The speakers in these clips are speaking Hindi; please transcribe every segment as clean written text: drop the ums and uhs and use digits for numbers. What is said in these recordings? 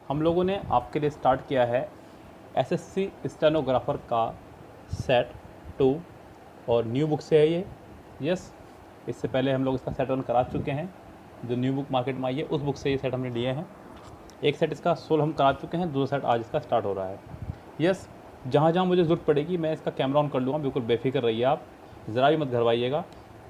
हम लोगों ने आपके लिए स्टार्ट किया है एसएससी स्टेनोग्राफर का सेट 2 और न्यू बुक से है ये। यस, इससे पहले हम लोग इसका सेट 1 करा चुके हैं, जो न्यू बुक मार्केट में आई है उस बुक से ये सेट हमने लिए हैं। एक सेट इसका सोल हम करा चुके हैं, दूसरा सेट आज इसका स्टार्ट हो रहा है। यस, जहाँ जहाँ मुझे ज़रूरत पड़ेगी मैं इसका कैमरा ऑन कर लूँगा, बिल्कुल बेफिक्र रहिए आप, ज़रा भी मत घरवाइएगा।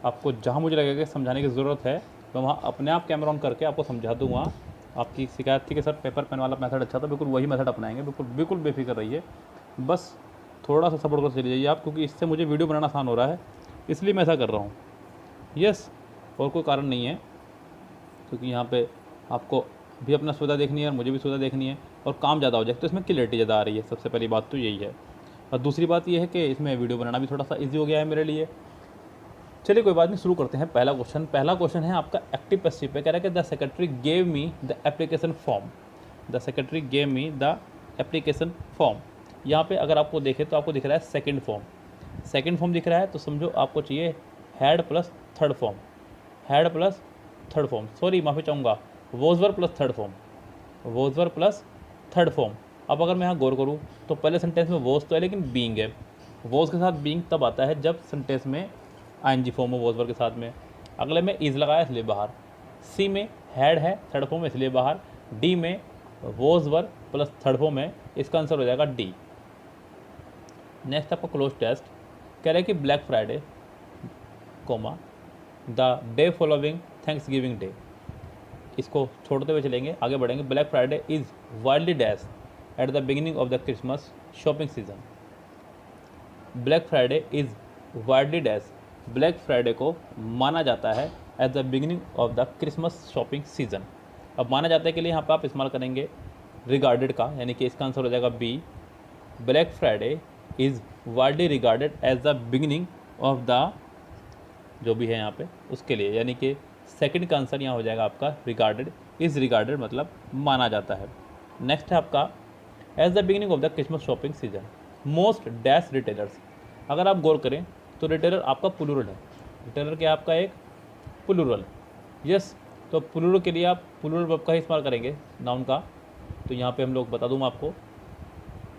आपको जहाँ मुझे लगेगा समझाने की ज़रूरत है तो वहाँ अपने आप कैमरा ऑन करके आपको समझा दूँगा। आपकी शिकायत थी कि सर पेपर पेन वाला मेथड अच्छा था, बिल्कुल वही मेथड अपनाएंगे, बिल्कुल बेफिक्र रहिए। बस थोड़ा सा सपोर्ट कर चले जाइए आप, क्योंकि इससे मुझे वीडियो बनाना आसान हो रहा है, इसलिए मैं ऐसा कर रहा हूँ। यस, और कोई कारण नहीं है, क्योंकि यहाँ पे आपको भी अपना सुविधा देखनी है और मुझे भी सुविधा देखनी है, और काम ज़्यादा हो जाए तो इसमें क्लियरिटी ज़्यादा आ रही है। सबसे पहली बात तो यही है, और दूसरी बात ये है कि इसमें वीडियो बनाना भी थोड़ा सा ईजी हो गया है मेरे लिए। चलिए कोई बात नहीं, शुरू करते हैं। पहला क्वेश्चन है आपका एक्टिव पैसिव पे। कह रहा है कि the secretary gave me the application form. The secretary gave me the application form. यहाँ पे अगर आपको देखें तो आपको दिख रहा है सेकंड फॉर्म दिख रहा है, तो समझो आपको चाहिए head plus third form, sorry माफ़ी चाहूँगा, वोजवर प्लस थर्ड फॉर्म। अब अगर मैं यहाँ गौर करूँ तो पहले सेंटेंस में वोज तो है लेकिन बीइंग है। वोज के साथ बीइंग तब आता है जब सेंटेंस में आईएनजी फॉर्म हो वोजवर के साथ में। अगले में इज लगाया इसलिए बाहर। सी में हैड है थर्ड फॉर्म इसलिए बाहर। डी में वोजवर प्लस थर्ड फॉर्म है, इसका आंसर हो जाएगा डी। नेक्स्ट आपका क्लोज टेस्ट कह रहा है कि Black Friday comma the day following Thanksgiving day. इसको छोड़ते हुए चलेंगे, आगे बढ़ेंगे। Black Friday is widely dash at the beginning of the Christmas shopping season. Black Friday is widely dash, Black Friday को माना जाता है at the beginning of the Christmas shopping season. अब माना जाता है के लिए यहाँ पर आप इस्तेमाल करेंगे रिगार्डेड का, यानी कि इसका आंसर हो जाएगा B. Black Friday is widely regarded as the beginning of the जो भी है यहाँ पे उसके लिए, यानी कि सेकंड का आंसर यहाँ हो जाएगा आपका रिगार्डेड। इज़ रिगार्डेड मतलब माना जाता है। नेक्स्ट है आपका as the beginning of the Christmas shopping season most dash retailers. अगर आप गौर करें तो रिटेलर आपका प्लूरल है। रिटेलर क्या आपका एक प्लूरल। यस, तो प्लूरल के लिए आप प्लूरल वर्ब का ही इस्तेमाल करेंगे नाउन का। तो यहाँ पे हम लोग बता दूँ आपको,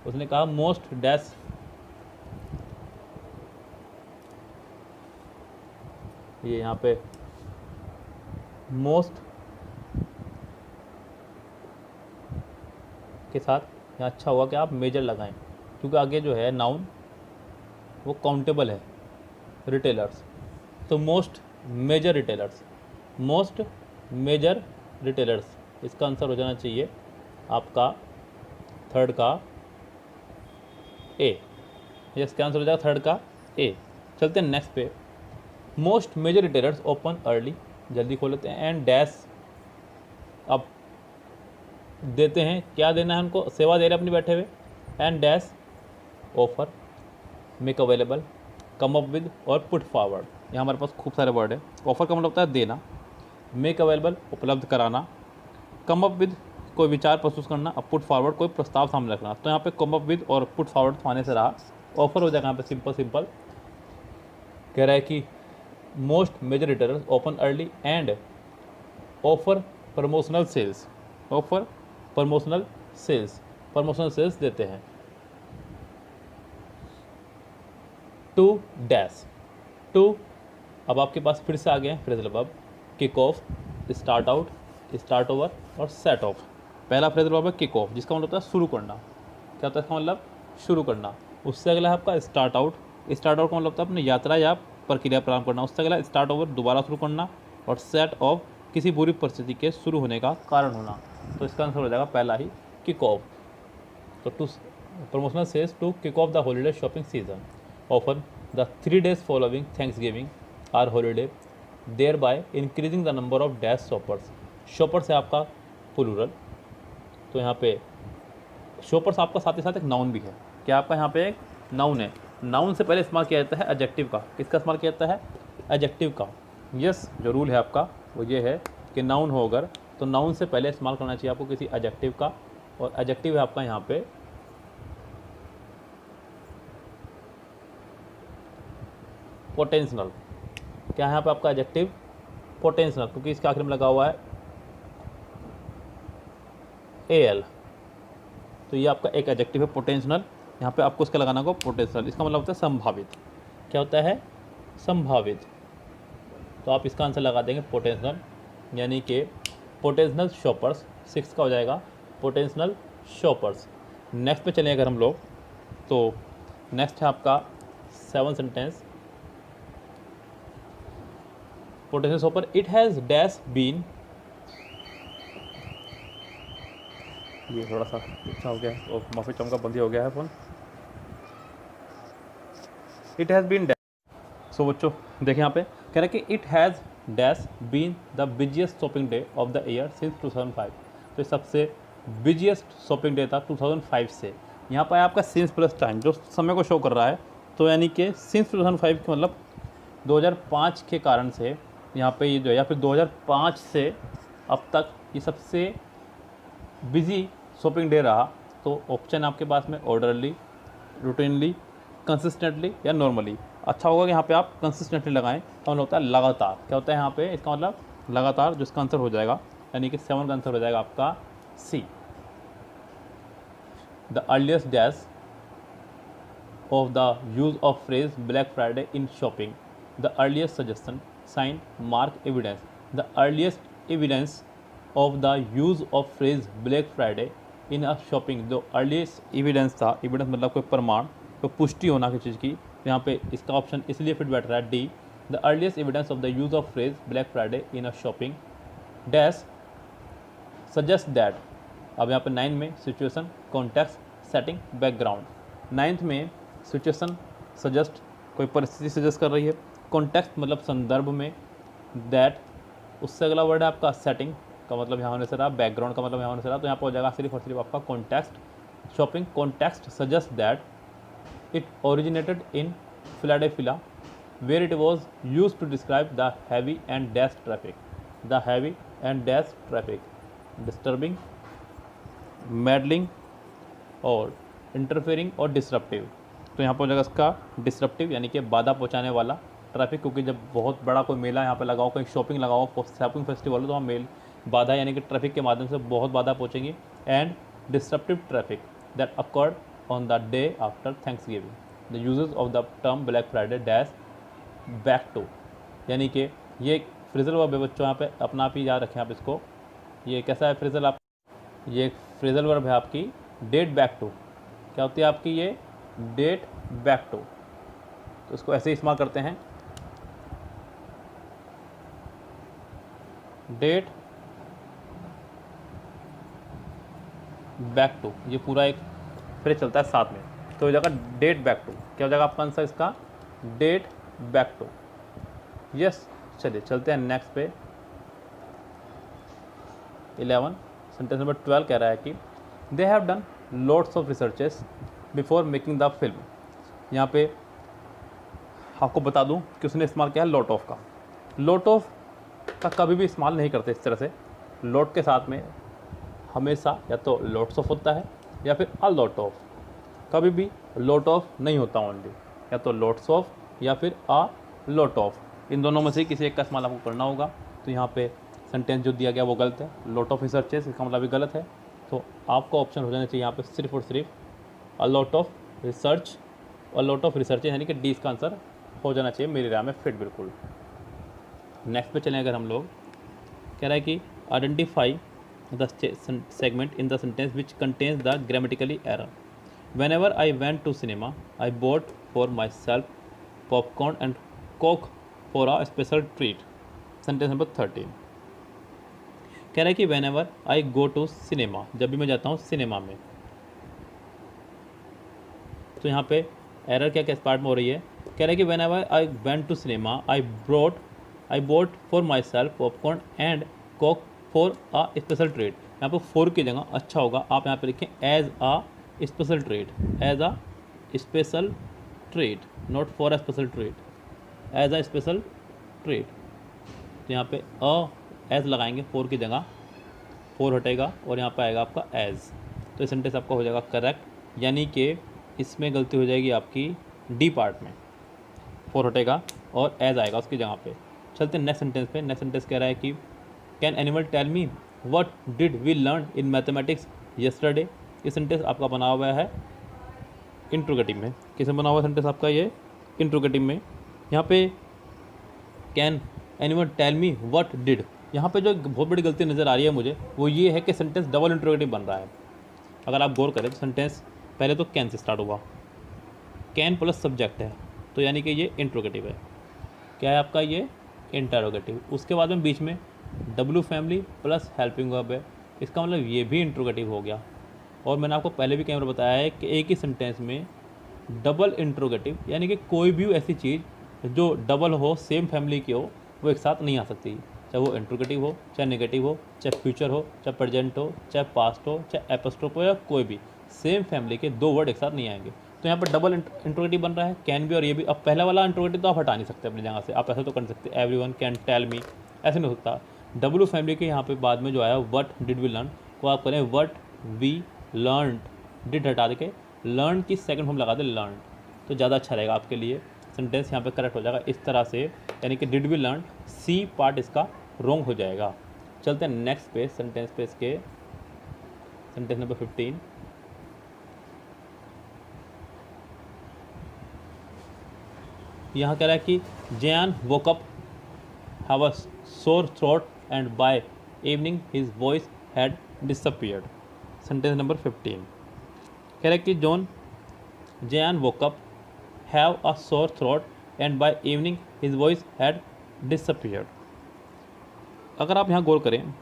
उसने कहा मोस्ट डैश ये यहाँ पे मोस्ट के साथ यहाँ अच्छा हुआ कि आप मेजर लगाएं, क्योंकि आगे जो है नाउन वो काउंटेबल है रिटेलर्स। तो मोस्ट मेजर रिटेलर्स इसका आंसर हो जाना चाहिए आपका थर्ड का ए। इसका आंसर हो जाएगा थर्ड का ए। चलते हैं नेक्स्ट पे। Most major retailers open early, जल्दी खोल लेते हैं। एंड डैश, अब देते हैं, क्या देना है उनको, सेवा दे रहे हैं अपनी बैठे हुए। And dash offer, make available, come up with और पुट फॉरवर्ड। यहाँ हमारे पास खूब सारे वर्ड है। ऑफर का मतलब होता है देना, मेक अवेलेबल उपलब्ध कराना, कम अप विद कोई विचार प्रस्तुत करना, और पुट फॉरवर्ड कोई प्रस्ताव सामने रखना। तो यहाँ पे कम अप विद और पुट फॉरवर्ड आने से रहा, ऑफर हो जाएगा यहाँ पे सिंपल। कह रहा है कि most major retailers open early and offer promotional sales देते हैं। टू डैश टू, अब आपके पास फिर से आ गए phrasal verb kick off, start out, start over और सेट ऑफ। पहला फ्रेजल वर्ब है किक ऑफ, जिसका मतलब होता है शुरू करना। क्या होता है इसका मतलब, शुरू करना। उससे अगला है आपका स्टार्ट आउट का मतलब होता है अपनी यात्रा या प्रक्रिया प्रारंभ करना। उससे अगला स्टार्ट ओवर दोबारा शुरू करना, और सेट ऑफ किसी बुरी परिस्थिति के शुरू होने का कारण होना। तो इसका आंसर हो जाएगा पहला ही किक ऑफ। तो to promotional sales to kick off the holiday shopping season offer the 3 days following Thanksgiving are holiday thereby increasing the number of dash shoppers. Shoppers है आपका प्लूरल, तो यहाँ पे शॉपर्स आपका साथ ही साथ एक नाउन भी है। क्या आपका यहाँ पे एक नाउन है। नाउन से पहले इस्तेमाल किया जाता है एडजेक्टिव का। किसका इस्तेमाल किया जाता है, एडजेक्टिव का। यस, जो रूल है आपका वो ये है कि नाउन हो अगर तो नाउन से पहले इस्तेमाल करना चाहिए आपको किसी एडजेक्टिव का, और एडजेक्टिव है आपका यहाँ पे पोटेंशियल। क्या है यहाँ पे आपका एडजेक्टिव, पोटेंशियल, क्योंकि इसके आखिर में लगा हुआ है AL। तो ये आपका एक एडजेक्टिव है पोटेंशियल। यहाँ पे आपको उसका लगाना होगा पोटेंशियल, इसका मतलब होता है संभावित। क्या होता है? संभावित। तो आप इसका आंसर लगा देंगे पोटेंशियल, यानी कि पोटेंशियल शॉपर्स। 6 का हो जाएगा पोटेंशियल शॉपर्स। नेक्स्ट पे चलें अगर हम लोग, तो नेक्स्ट है आपका 7 sentence. Potential shopper, it has dash been, ये थोड़ा सा अच्छा हो गया है और माफी चमका बंदी हो गया है phone. It has been dash. So बच्चों देखिए यहाँ पे कह रहा है कि it has dash been the biggest shopping day of the year since 2005। तो ये सबसे बिजिएस्ट शॉपिंग डे था 2005 से। यहाँ पर आपका सिंस प्लस टाइम जो समय को शो कर रहा है, तो यानी कि सिंस 2005 के मतलब 2005 के कारण से यहाँ पे ये जो है, या फिर 2005 से अब तक ये सबसे बिजी शॉपिंग डे रहा। तो ऑप्शन आपके पास में ऑर्डरली, रूटीनली, कंसिस्टेंटली या नॉर्मली। अच्छा होगा कि यहाँ पे आप कंसिस्टेंटली लगाएं, और होता है लगातार। क्या होता है यहाँ पे? इसका मतलब लगातार, जो इसका आंसर हो जाएगा, यानी कि 7 का आंसर हो जाएगा आपका C. The earliest dash of the use of phrase Black Friday in shopping. The earliest suggestion, sign, mark, evidence. The earliest evidence of the use of phrase Black Friday in a shopping. जो earliest evidence था, evidence मतलब कोई प्रमाण, कोई पुष्टि होना किसी चीज़ की, तो यहाँ पे इसका ऑप्शन इसलिए फिट बैठ रहा है D. The earliest evidence of the use of phrase Black Friday in a shopping dash suggest that। अब यहाँ पे 9 में situation, context, setting, background. 9th में सिचुएशन सजेस्ट, कोई परिस्थिति सजेस्ट कर रही है। कॉन्टेक्स्ट मतलब संदर्भ में, दैट उससे अगला वर्ड है आपका सेटिंग का मतलब यहाँ होने से रहा, बैकग्राउंड का मतलब यहाँ होने से रहा, तो यहाँ पर हो जाएगा सिर्फ और सिर्फ आपका context. Shopping, context suggest that it originated in Philadelphia where it was use to describe the heavy and dash traffic. The heavy and dash traffic, disturbing, meddling और इंटरफेयरिंग और डिसरप्टिव। तो यहाँ पर हो जाएगा इसका डिसरप्टिव, यानी कि बाधा पहुँचाने वाला ट्रैफिक, क्योंकि जब बहुत बड़ा कोई मेला यहाँ पे लगाओ, कहीं शॉपिंग लगाओ, शॉपिंग फेस्टिवल हो, तो वहाँ मेल बाधा यानी कि ट्रैफिक के माध्यम से बहुत बाधा पहुँचेंगी। And disruptive traffic that occurred on the day after Thanksgiving. The uses of the term Black Friday dash back to, यानी कि ये एक फ्रेजल वर्ब है बच्चों, यहाँ पे अपना आप ही याद रखें आप इसको। ये कैसा है फ्रेजल? आप ये एक फ्रेजल वर्ब है आपकी डेट बैक टू। क्या होती है आपकी? ये डेट बैक टू। तो इसको ऐसे ही इस्तेमाल करते हैं, डेट बैक टू, ये पूरा एक फ्रेज चलता है साथ में, तो हो जाएगा डेट बैक टू। क्या हो जाएगा आपका आंसर इसका? Date back to. यस, चलिए चलते हैं नेक्स्ट पे। 11 सेंटेंस नंबर 12 कह रहा है कि they have done lots of researches before making the film. यहाँ पे आपको बता दूं कि उसने इस्तेमाल किया है लॉट ऑफ का। लॉट ऑफ का कभी भी इस्तेमाल नहीं करते इस तरह से। लॉट के साथ में हमेशा या तो लॉट्स ऑफ होता है या फिर अ लॉट ऑफ। कभी भी लॉट ऑफ नहीं होता ओनली, या तो लॉट्स ऑफ या फिर अ लॉट ऑफ। इन दोनों में से किसी एक का इस्तेमाल आपको करना होगा। तो यहाँ पे सेंटेंस जो दिया गया वो गलत है, लॉट ऑफ रिसर्चेस, इसका मतलब भी गलत है। तो आपको ऑप्शन हो जाना चाहिए यहाँ पे सिर्फ और सिर्फ a lot of research. A lot of research यानी कि डी इसका आंसर हो जाना चाहिए मेरी राय में फिट बिल्कुल। नेक्स्ट पे चलें अगर हम लोग, कह रहा है कि identify the segment in the sentence which contains the grammatically error. Whenever I went to cinema I bought for myself popcorn and Coke for a special treat. Sentence number 13 कह रहा है कि whenever I go to cinema, जब भी मैं जाता हूँ सिनेमा में। तो यहाँ पे एरर क्या किस पार्ट में हो रही है? कह रहा है कि whenever I went to cinema I bought for myself popcorn and Coke for a special treat. यहाँ पर फॉर की जगह अच्छा होगा आप यहाँ पे लिखें as a special treat, as a special treat, not for a special treat, as a special treat. तो यहाँ पे अ एज लगाएंगे, फोर की जगह फोर हटेगा और यहाँ पे आएगा आपका एज। तो ये सेंटेंस आपका हो जाएगा करेक्ट, यानी कि इसमें गलती हो जाएगी आपकी डी पार्ट में, फोर हटेगा और एज आएगा उसकी जगह पे। चलते हैं नेक्स्ट सेंटेंस पे। नेक्स्ट सेंटेंस कह रहा है कि can anyone tell me what did we learn in mathematics yesterday. ये सेंटेंस आपका बना हुआ है इंट्रोगेटिव में। किसमें बना हुआ सेंटेंस आपका ये इंट्रोगेटिव में। यहाँ पे can anyone tell me what did, यहाँ पे जो बहुत बड़ी गलती नज़र आ रही है मुझे वो ये है कि सेंटेंस डबल इंट्रोगेटिव बन रहा है। अगर आप गौर करें तो सेंटेंस पहले तो कैन से स्टार्ट हुआ, कैन प्लस सब्जेक्ट है तो यानी कि ये इंट्रोगेटिव है। क्या है आपका ये इंटरोगेटिव। उसके बाद में बीच में W family plus helping verb है, इसका मतलब ये भी इंट्रोगेटिव हो गया। और मैंने आपको पहले भी कई बार बताया है कि एक ही सेंटेंस में डबल इंट्रोगेटिव यानी कि कोई भी ऐसी चीज़ जो डबल हो, सेम फैमिली की हो, वो एक साथ नहीं आ सकती। चाहे वो इंट्रोगेटिव हो, चाहे नेगेटिव हो, चाहे फ्यूचर हो, चाहे प्रेजेंट हो, चाहे पास्ट हो, चाहे एपोस्ट्रोफ हो, या कोई भी सेम फैमिली के दो वर्ड एक साथ नहीं आएंगे। तो यहाँ पर डबल इंट्रोगेटिव बन रहा है, कैन भी और ये भी। अब पहला वाला इंट्रोगेटिव तो आप हटा नहीं सकते अपनी जगह से, आप ऐसा तो कर नहीं सकते एवरीवन कैन टेल मी, ऐसे नहीं हो सकता। डब्ल्यू फैमिली के यहाँ पे बाद में जो आया व्हाट डिड वी लर्न, को आप करें व्हाट वी लर्न, डिड हटा के लर्न की सेकंड फॉर्म लगा दे लर्न, तो ज़्यादा अच्छा रहेगा आपके लिए। सेंटेंस यहाँ पे करेक्ट हो जाएगा इस तरह से, यानी कि did we learn, C part इसका रॉन्ग हो जाएगा। चलते हैं नेक्स्ट पेज, सेंटेंस पेज के सेंटेंस नंबर 15। यहाँ कह रहा है कि Jane woke up have a sore throat and by evening his voice had disappeared. Sentence number 15 कह रहा है कि Jane woke up have a sore throat and by evening his voice had disappeared. अगर आप यहाँ गौर करें,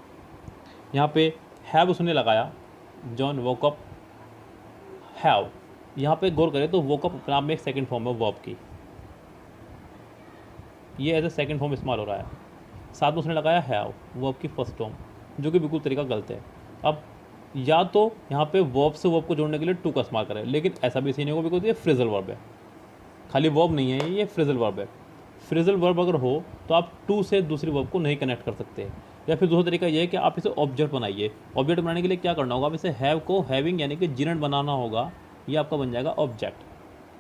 यहाँ पे हैव उसने लगाया, जॉन वोक अप हैव, यहाँ पे गौर करें तो वोक अप अपने आप में एक सेकंड फॉर्म है वर्ब की, ये एज ए सेकंड फॉर्म इस्तेमाल हो रहा है। साथ में उसने लगाया हैव, वर्ब की फर्स्ट फॉर्म, जो कि बिल्कुल तरीका गलत है। अब या तो यहाँ पे वर्ब से वर्ब को जोड़ने के लिए टू का इस्तेमाल करें, लेकिन ऐसा भी सीखने को, बिकॉज ये फ्रेजल वर्ब है, खाली वर्ब नहीं है, ये फ्रेजल वर्ब है। फ्रेजल वर्ब अगर हो तो आप टू से दूसरी वर्ब को नहीं कनेक्ट कर सकते। या फिर दूसरा तरीका ये है कि आप इसे ऑब्जेक्ट बनाइए। ऑब्जेक्ट बनाने के लिए क्या करना होगा, आप इसे हैव को हैविंग यानी कि जिनट बनाना होगा, ये आपका बन जाएगा ऑब्जेक्ट।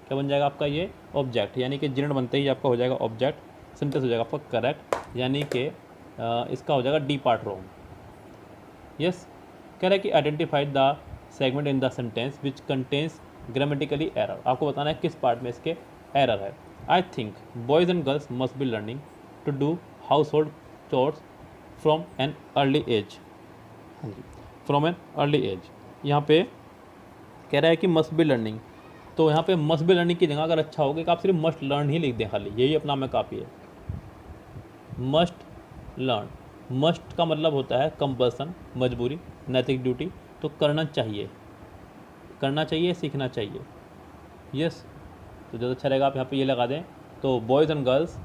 क्या बन जाएगा आपका ये ऑब्जेक्ट, यानी कि जिनट बनते ही आपका हो जाएगा ऑब्जेक्ट। सेंटेंस हो जाएगा आपका करेक्ट, यानी कि इसका हो जाएगा डी पार्ट रॉन्ग। यस, कह रहा है कि identify the segment in the sentence which contains grammatically error. आपको बताना है किस पार्ट में इसके एरर है। I think boys and girls must be learning to do household chores from an early age. हाँ जी, फ्रॉम एन अर्ली एज। यहाँ पे कह रहा है कि मस्ट बी लर्निंग, तो यहाँ पे मस्ट बी लर्निंग की जगह अगर अच्छा होगा कि आप सिर्फ मस्ट लर्न ही लिख दें, खाली यही अपना में काफ़ी है। मस्ट लर्न, मस्ट का मतलब होता है कंपल्सन, मजबूरी, नैतिक ड्यूटी, तो करना चाहिए, करना चाहिए, सीखना चाहिए। यस, तो ज़्यादा अच्छा रहेगा आप यहाँ पे ये लगा दें। तो boys and girls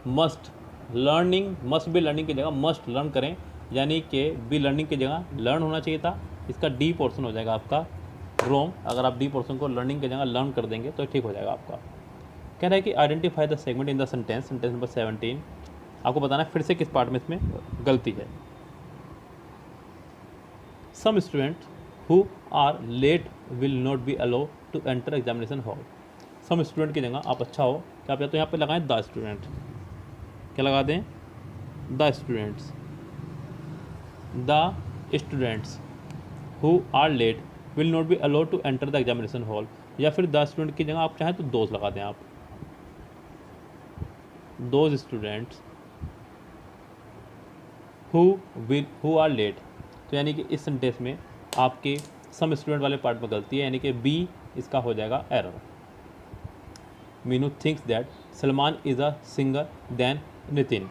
must learning, must be learning की जगह मस्ट लर्न करें, यानी कि बी लर्निंग की जगह लर्न होना चाहिए था। इसका डी पोर्शन हो जाएगा आपका रॉन्ग। अगर आप डी पोर्शन को लर्निंग की जगह लर्न कर देंगे तो ठीक हो जाएगा आपका। कह रहा है कि identify the segment in the sentence, sentence number 17। आपको बताना है फिर से किस पार्ट में इसमें गलती है। Some student who are late will not be allow to enter examination hall. Some student की जगह आप अच्छा हो कि आप या तो यहाँ पे लगाएं द स्टूडेंट, क्या लगा दें, the students, the students who are late will not be allowed to enter the examination hall, या फिर द स्टूडेंट की जगह आप चाहें तो दोज लगा दें आप, those students who are late. तो यानी कि इस सेंटेंस में आपके सम स्टूडेंट वाले पार्ट में गलती है, यानी कि बी इसका हो जाएगा error. Meenu thinks that Salman is a singer than Nitin.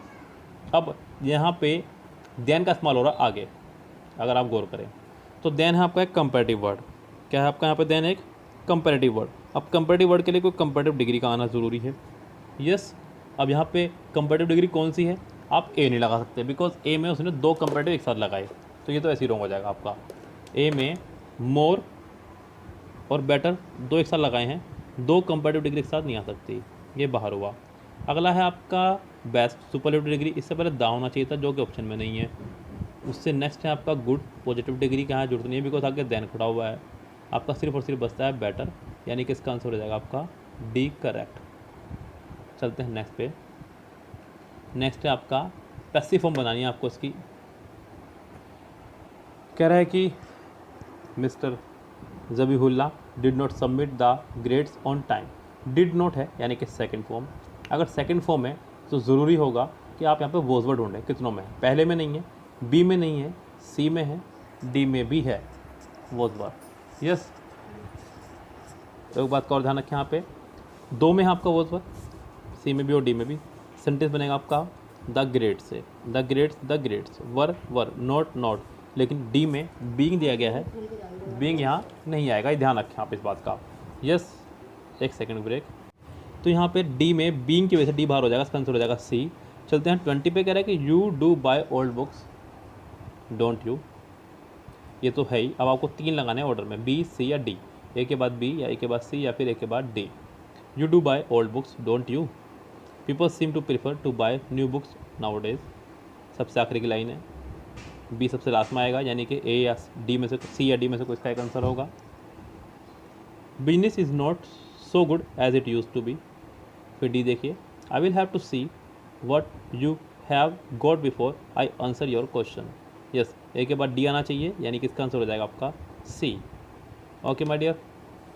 अब यहाँ पे देन का इस्तेमाल हो रहा है आगे, अगर आप गौर करें तो देन है आपका एक कंपैरेटिव वर्ड। क्या है आपका यहाँ पे देन, एक कंपैरेटिव वर्ड। अब कंपैरेटिव वर्ड के लिए कोई कंपैरेटिव डिग्री का आना ज़रूरी है। यस, अब यहाँ पे कंपैरेटिव डिग्री कौन सी है, आप ए नहीं लगा सकते, बिकॉज ए में उसने दो कंपैरेटिव एक साथ लगाए, तो ये तो ऐसे ही रॉन्ग हो जाएगा आपका। ए में मोर और बेटर दो एक साथ लगाए हैं, दो कंपैरेटिव डिग्री एक साथ नहीं आ सकती, ये बाहर हुआ। अगला है आपका बेस्ट सुपरलेटिव डिग्री, इससे पहले दा होना चाहिए था जो कि ऑप्शन में नहीं है। उससे नेक्स्ट है आपका गुड पॉजिटिव डिग्री का है, जरूरत नहीं है बिकॉज आगे देन खड़ा हुआ है। आपका सिर्फ और सिर्फ बचता है बेटर, यानी कि इसका आंसर हो जाएगा आपका डी करेक्ट। चलते हैं नेक्स्ट पे। नेक्स्ट है आपका पैसिव फॉर्म बनानी है आपको इसकी। कह रहा है कि mister Zabihullah did not submit the grades on time. Did not है यानी कि सेकंड फॉर्म, अगर सेकंड फॉर्म है तो ज़रूरी होगा कि आप यहाँ पे वॉज वर्ड ढूंढें कितनों में है, पहले में नहीं है, बी में नहीं है, सी में है, डी में भी है वॉज वर्ड। यस, एक बात का और ध्यान रखें, यहाँ पे दो में है आपका वॉज वर्ड, सी में भी और डी में भी। सेंटेंस बनेगा आपका द ग्रेड्स से, the grades were not not, लेकिन डी में बीइंग दिया गया है, बीइंग यहाँ नहीं आएगा, ये ध्यान रखें आप इस बात का। यस, एक सेकंड ब्रेक। तो यहाँ पे डी में बीइंग की वजह से डी बाहर हो जाएगा, इसका आंसर हो जाएगा सी। चलते हैं 20 पे, कह रहा है कि you do buy old books don't you, ये तो है ही। अब आपको 3 लगाने हैं ऑर्डर में, बी सी या डी, ए के बाद बी या ए के बाद सी या फिर ए के बाद D. You do buy old books don't you, people seem to prefer to buy new books nowadays, सबसे आखिरी की लाइन है। बी सबसे लास्ट में आएगा, यानी कि ए या डी में से, सी या डी में से कोई इसका एक आंसर होगा। Business is not so good as it use to be, फिर डी देखिए, I will have to see what you have got before I answer your question. Yes, A के बाद डी आना चाहिए, यानी कि इसका आंसर हो जाएगा आपका सी। ओके माय डियर,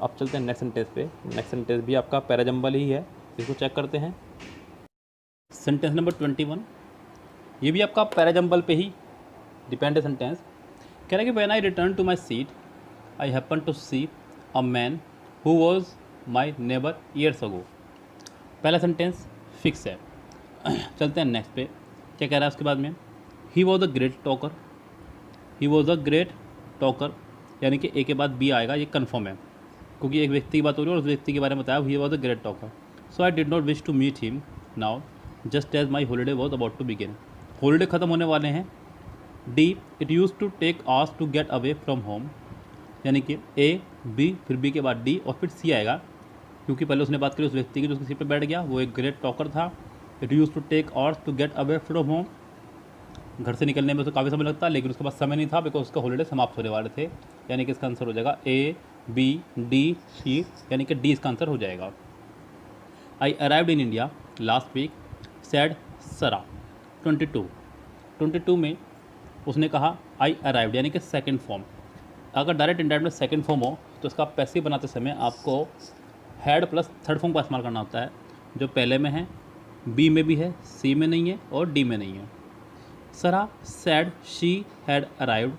अब चलते हैं नेक्स्ट सेंटेंस पे। नेक्स्ट सेंटेंस भी आपका पैराजंबल ही है, इसको चेक करते हैं। सेंटेंस नंबर 21, ये भी आपका पैराजंबल पे ही डिपेंड है सेंटेंस। कह रहा है कि when I return to my seat I happen to see a man who was my neighbour years ago. पहला सेंटेंस फिक्स है। चलते हैं नेक्स्ट पे, क्या कह रहा है उसके बाद में, ही was a great talker, he was a great talker, यानी कि ए के बाद बी आएगा, ये कन्फर्म है क्योंकि एक व्यक्ति की बात हो रही है और उस व्यक्ति के बारे में बताया, he was a great talker. So I did not wish to meet him now just as my holiday was about to begin. Holiday ख़त्म होने वाले हैं। D, it use to take hours to get away from home, यानी कि ए बी फिर बी के बाद डी और फिर सी आएगा, क्योंकि पहले उसने बात करी उस व्यक्ति की जो उसकी सीट पर बैठ गया, वो एक ग्रेट टॉकर था। It use to take hours to get away from home, घर से निकलने में तो काफ़ी समय लगता है, लेकिन उसके पास समय नहीं था बिकॉज उसका हॉलीडे समाप्त होने वाले थे, यानी कि इसका आंसर हो जाएगा ए बी डी सी, यानी कि डी इसका आंसर हो जाएगा। I arrived in India last week said Sara. 22 में उसने कहा आई अराइव्ड, यानी कि सेकंड फॉर्म। अगर डायरेक्ट इंडायरेक्ट में सेकंड फॉर्म हो तो इसका पैसिव बनाते समय आपको हैड प्लस थर्ड फॉर्म का इस्तेमाल करना होता है, जो पहले में है, बी में भी है, सी में नहीं है और डी में नहीं है। Sara said she had arrived,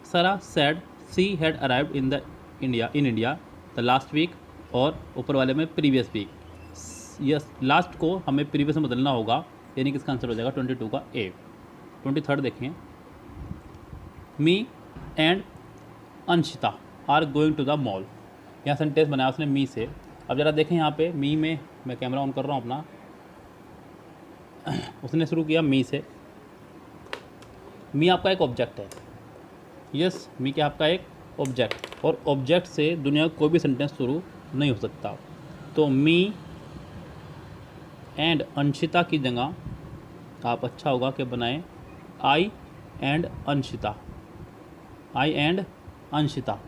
Sara said she had arrived in India the last week, और ऊपर वाले में प्रीवियस वीक। यस, लास्ट को हमें प्रीवियस में बदलना होगा, यानी कि इसका आंसर हो जाएगा 22 का ए। 23 देखें, me and Anshita are going to the mall. यहाँ सेंटेंस बनाया उसने मी से। अब ज़रा देखें यहाँ पे मी में, मैं कैमरा ऑन कर रहा हूँ अपना, उसने शुरू किया मी से। मी आपका एक ऑब्जेक्ट है। यस, मी क्या आपका एक ऑब्जेक्ट, और ऑब्जेक्ट से दुनिया का कोई भी सेंटेंस शुरू नहीं हो सकता। तो मी एंड अंशिता की जगह आप अच्छा होगा कि बनाएं I and Anshita, I and Anshita.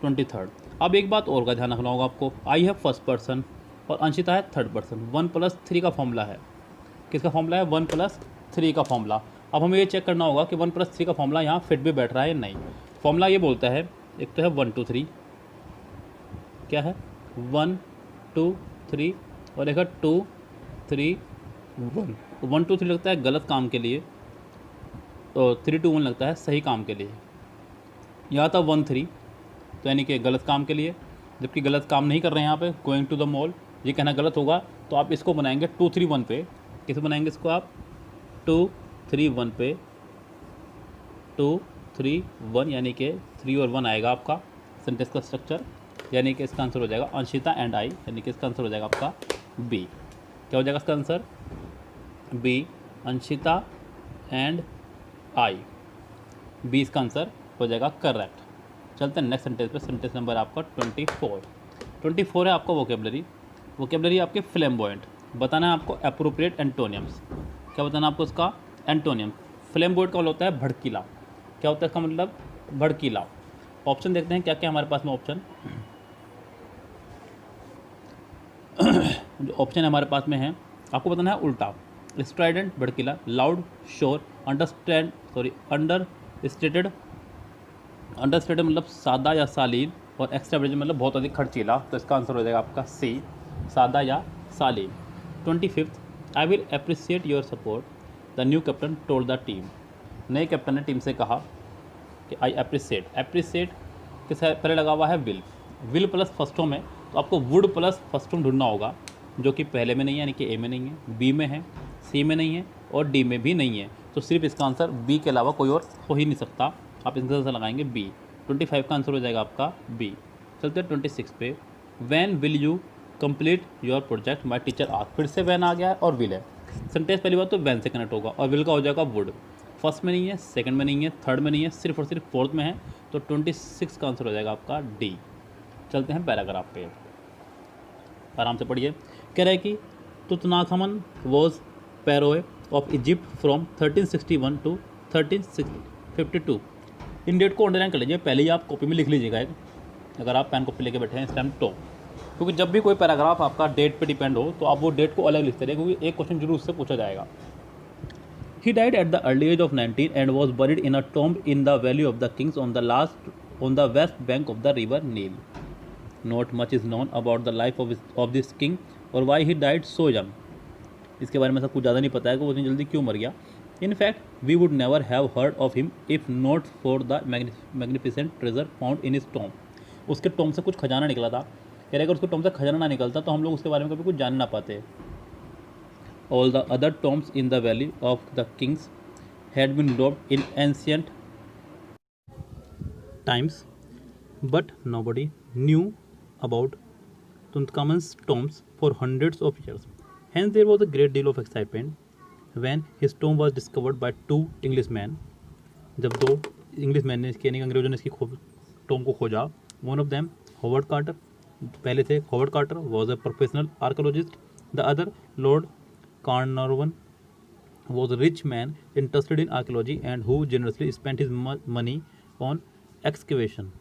23। अब एक बात और का ध्यान रखना होगा आपको, आई है फर्स्ट पर्सन और अंशिता है थर्ड पर्सन। 1+3 का फॉर्मूला है, किसका फॉर्मूला है? 1+3 का फॉर्मूला। अब हमें ये चेक करना होगा कि 1+3 का फॉर्मूला यहाँ फिट भी बैठ रहा है या नहीं। फॉर्मूला ये बोलता है, एक तो है 1 2 3, क्या है 1 2 3, और एक है 2 3 1। 1 2 3 लगता है गलत काम के लिए और 3 2 1 लगता है सही काम के लिए। यहाँ था 1 3, तो यानी कि गलत काम के लिए, जबकि गलत काम नहीं कर रहे हैं यहाँ पे। गोइंग टू द मॉल ये कहना गलत होगा, तो आप इसको बनाएंगे 2 3 1 पे। किसे बनाएंगे इसको आप? 2 3 1 पे, 2 3 1, यानी कि 3 और 1 आएगा आपका सेंटेंस का स्ट्रक्चर, यानी कि इसका आंसर हो जाएगा अंशिता एंड आई, यानी कि इसका आंसर हो जाएगा आपका बी। क्या हो जाएगा इसका answer? B, Anshita and I, B इसका आंसर हो जाएगा करेक्ट। चलते हैं नेक्स्ट सेंटेंस पे। सेंटेंस नंबर आपका 24 है आपका वोकेबलरी आपके फ्लैम्बॉयंट। बताना है आपको एप्रोप्रिएट एंटोनियम्स। क्या बताना है आपको इसका? एंटोनियम। फ्लैम्बॉयंट का मतलब होता है भड़कीला। क्या होता है इसका मतलब? भड़कीला। ऑप्शन देखते हैं क्या क्या हमारे पास में ऑप्शन जो ऑप्शन हमारे पास में है, आपको बताना है उल्टा। स्ट्राइडेंट भड़कीला, लाउड शोर, अंडरस्टेटेड मतलब सादा या सालीन, और एक्स्ट्रावेजेबल मतलब बहुत अधिक खर्चीला, तो इसका आंसर हो जाएगा आपका सी, सादा या साली। 25th, I will appreciate your support, the new captain told the team. नए कैप्टन ने टीम से कहा कि आई अप्रिसिएट के पहले लगा हुआ है विल प्लस फर्स्ट फॉर्म है, तो आपको वुड प्लस फर्स्ट फॉर्म ढूंढना होगा, जो कि पहले में नहीं है, यानी कि ए में नहीं है, बी में है, सी में नहीं है और डी में भी नहीं है। तो सिर्फ इसका आंसर बी के अलावा कोई और हो ही नहीं सकता। आप इसका आंसर लगाएंगे बी। 25 का आंसर हो जाएगा आपका बी। चलते हैं 26 पे। Van will you complete your project, my teacher asked. फिर से वैन आ गया है और विल है। सेंटेंस पहली बात तो वैन से कनेक्ट होगा और विल का हो जाएगा वुड। फर्स्ट में नहीं है, सेकंड में नहीं है, थर्ड में नहीं है, सिर्फ और सिर्फ फोर्थ में है, तो 26 का आंसर हो जाएगा आपका डी। चलते हैं पैराग्राफ पे, आराम से पढ़िए। कह रहा है कि Tutankhamun was pharaoh of Egypt from 1361 to 1352। इन डेट को अंडरलाइन कर लीजिए, पहले ही आप कॉपी में लिख लीजिएगा एक, अगर आप पेन कॉपी लेके बैठे हैं इस टाइम तो, क्योंकि जब भी कोई पैराग्राफ आपका डेट पे डिपेंड हो तो आप वो डेट को अलग लिखते रहे, क्योंकि एक क्वेश्चन जरूर उससे पूछा जाएगा। He died at the early age of 19 and was buried in a tomb in the Valley of the Kings on the west bank of the river Nile. Not much is known about the life of this king or why he died so young. इसके बारे में सब कुछ ज़्यादा नहीं पता है कि वो इतनी जल्दी क्यों मर गया। In fact, we would never have heard of him if not for the magnificent treasure found in his tomb. उसके टॉम से कुछ खजाना निकला था। कह रहे अगर उसके टॉम से खजाना ना निकलता तो हम लोग उसके बारे में कभी कुछ जान ना पाते। All the other tombs in the Valley of the Kings had been robbed in ancient times, but nobody knew about Tutankhamun's tombs for hundreds of years. Hence, there was a great deal of excitement when his tomb was discovered by two Englishmen. जब दो इंग्लिशमैन ने इसके यानी अंग्रेजों ने इसकी टॉम को खोजा। One of them Howard Carter, पहले थे Howard Carter was a professional archaeologist, the other lord Carnarvon was a rich man interested in archaeology and who generously spent his money on excavation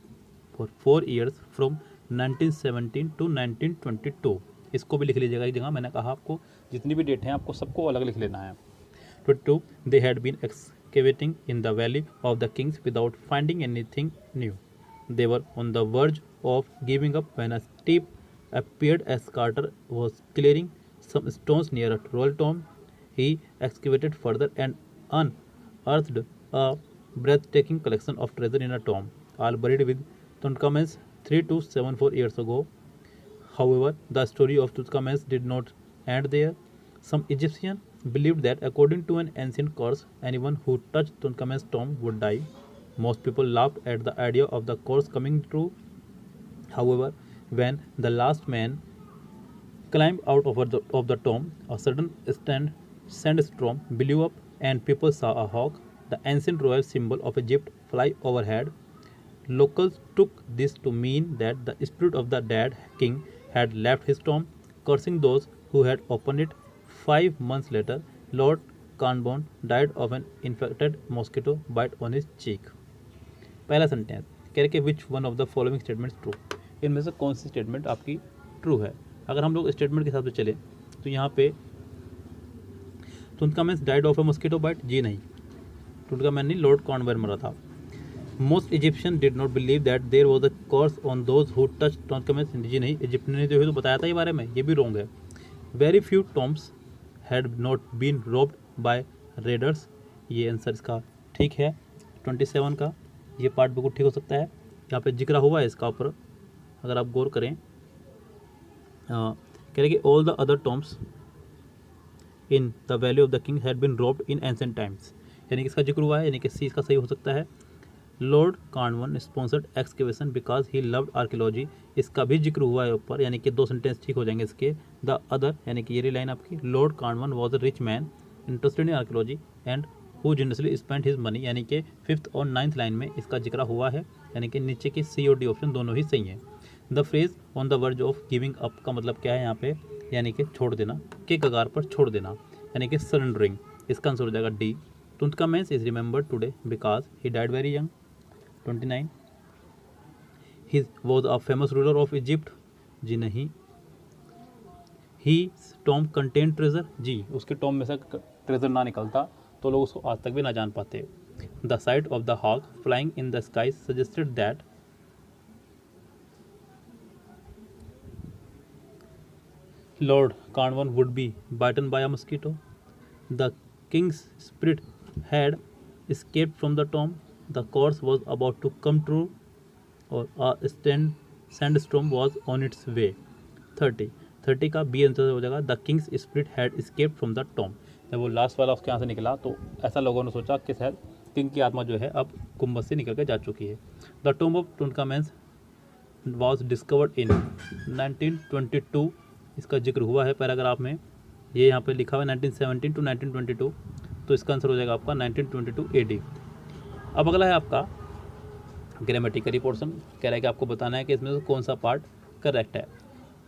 for 4 years from 1917 to 1922. इसको भी लिख लीजिएगा एक जगह, मैंने कहा आपको जितनी भी डेट हैं आपको सबको अलग लिख लेना है। 22. They had been excavating in the Valley of the Kings without finding anything new. They were on the verge of giving up when a steep appeared as Carter was clearing some stones near a royal tomb. He excavated further and unearthed a breathtaking collection of treasure in a tomb, all buried with Tutankhamun's 3 to 74 years ago. However, the story of Tutankhamun did not end there. Some Egyptians believed that according to an ancient curse, anyone who touched Tutankhamun's tomb would die. Most people laughed at the idea of the curse coming true. However, when the last man climbed out of the tomb, a sudden sandstorm blew up and people saw a hawk, the ancient royal symbol of Egypt, fly overhead. Locals took this to mean that the spirit of the dead king had left his tomb, cursing those who had opened it. 5 months later, Lord Carnarvon died of an infected mosquito bite on his cheek. पहला सेंटेंस कह रहे कि विच one of the following statements true, इनमें से कौन सी स्टेटमेंट आपकी ट्रू है। अगर हम लोग स्टेटमेंट के हिसाब से चले तो यहाँ पे Tutankhamun died of a mosquito bite, जी नहीं, तुतनखामुन नहीं, लॉर्ड कॉर्नवेयर मरा था। Most Egyptian did not believe that there was a curse on those who touch Tutankhamun, जी नहीं, इजिप्ट ने जो है तो बताया था ये बारे में, ये भी रॉन्ग है। Very few tombs had not been robbed by raiders, ये आंसर इसका ठीक है। 27 का ये पार्ट बिल्कुल ठीक हो सकता है, यहाँ पे जिक्र हुआ है इसका ऊपर, अगर आप गौर करें। कह रहे कि all the other tombs in the valley of the king had been robbed in ancient times, यानी कि इसका जिक्र हुआ है, यानी कि सी इसका सही हो सकता है। Lord Carnarvon sponsored excavation because he loved archaeology, इसका भी जिक्र हुआ है ऊपर, यानी कि 2 सेंटेंस ठीक हो जाएंगे इसके। द अदर यानी कि ये लाइन आपकी, Lord Carnarvon was a rich man interested in archaeology and who generally spent his money, यानी कि 5th और 9th लाइन में इसका जिक्र हुआ है, यानी कि नीचे की सी और डी ऑप्शन दोनों ही सही हैं। The phrase on the verge of giving up का मतलब क्या है यहाँ पे, यानी कि छोड़ देना, के कगार पर छोड़ देना, यानी कि सरेंडरिंग, इसका आंसर हो जाएगा D. Tutankhamun is remembered today because he died very young. 29 he was a famous ruler of Egypt, जी नहीं। ही टॉम कंटेन ट्रेजर, जी उसके टॉम में से ट्रेजर ना निकलता तो लोग उसको आज तक भी ना जान पाते। The sight of the hawk flying in the sky suggested that Lord Carnarvon would be bitten by a mosquito, the king's spirit had escaped from the tomb, the course was about to come true, और a sandstorm was on its way. 30 का बी आंसर हो जाएगा the king's spirit had escaped from the tomb. जब वो लास्ट वाला उसके यहाँ से निकला तो ऐसा लोगों ने सोचा कि शायद किंग की आत्मा जो है अब गुम्बद से निकल के जा चुकी है. The tomb of Tutankhamun's was discovered in 1922. इसका जिक्र हुआ है पैराग्राफ में, ये यहाँ पे लिखा हुआ है 1917 to 1922, तो इसका आंसर हो जाएगा आपका 1922 AD. अब अगला है आपका ग्रामेटिकली पोर्शन. कह रहा है कि आपको बताना है कि इसमें से कौन सा पार्ट करेक्ट है.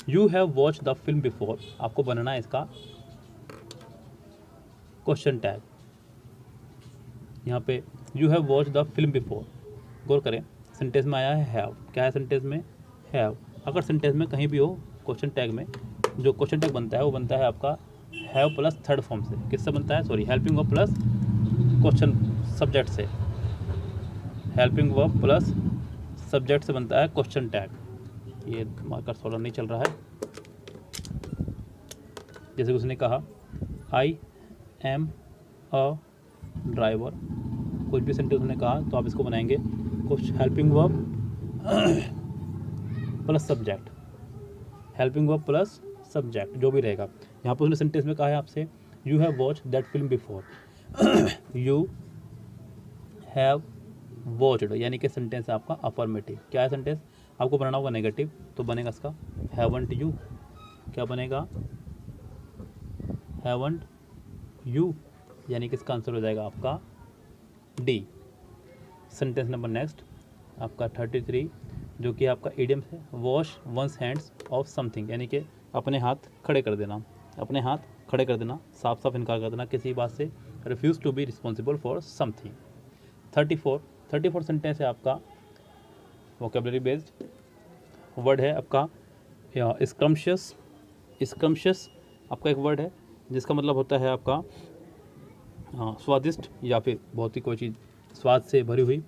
You have watch the film before, आपको बनाना है इसका क्वेश्चन टैग. यहाँ पे you have watch the film before, गौर करें सेंटेंस में आया है हैव. क्या है सेंटेंस में? हैव. अगर सेंटेंस में कहीं भी हो क्वेश्चन टैग में, जो क्वेश्चन टैग बनता है वो बनता है आपका हैव प्लस थर्ड फॉर्म से. किससे बनता है? Sorry, helping verb plus question subject से. हेल्पिंग वर्ब प्लस सब्जेक्ट से बनता है क्वेश्चन टैग. ये मार्कर सोलर नहीं चल रहा है. जैसे उसने कहा आई एम अ ड्राइवर, कुछ भी सेंटेंस उसने कहा तो आप इसको बनाएंगे कुछ helping verb plus subject, helping verb plus subject जो भी रहेगा. यहाँ पर उसने सेंटेंस में कहा है आपसे you have watch that film before, you have watched, यानी कि सेंटेंस है आपका अफर्मेटिव. क्या है सेंटेंस? आपको बनाना होगा नेगेटिव, तो बनेगा इसका हैवंट यू. क्या बनेगा? हैवंट यू, यानी कि इसका आंसर हो जाएगा आपका डी. सेंटेंस नंबर नेक्स्ट आपका 33, जो कि आपका इडियम है wash one's hands of something, यानी कि अपने हाथ खड़े कर देना. अपने हाथ खड़े कर देना, साफ साफ इनकार कर देना किसी बात से. Refuse to be responsible for something. 34 sentence है आपका वोकेबलरी बेस्ड. वर्ड है आपका स्क्रम्शियस. स्क्रम्शियस आपका एक वर्ड है जिसका मतलब होता है आपका स्वादिष्ट या फिर बहुत ही कोई चीज़ स्वाद से भरी हुई.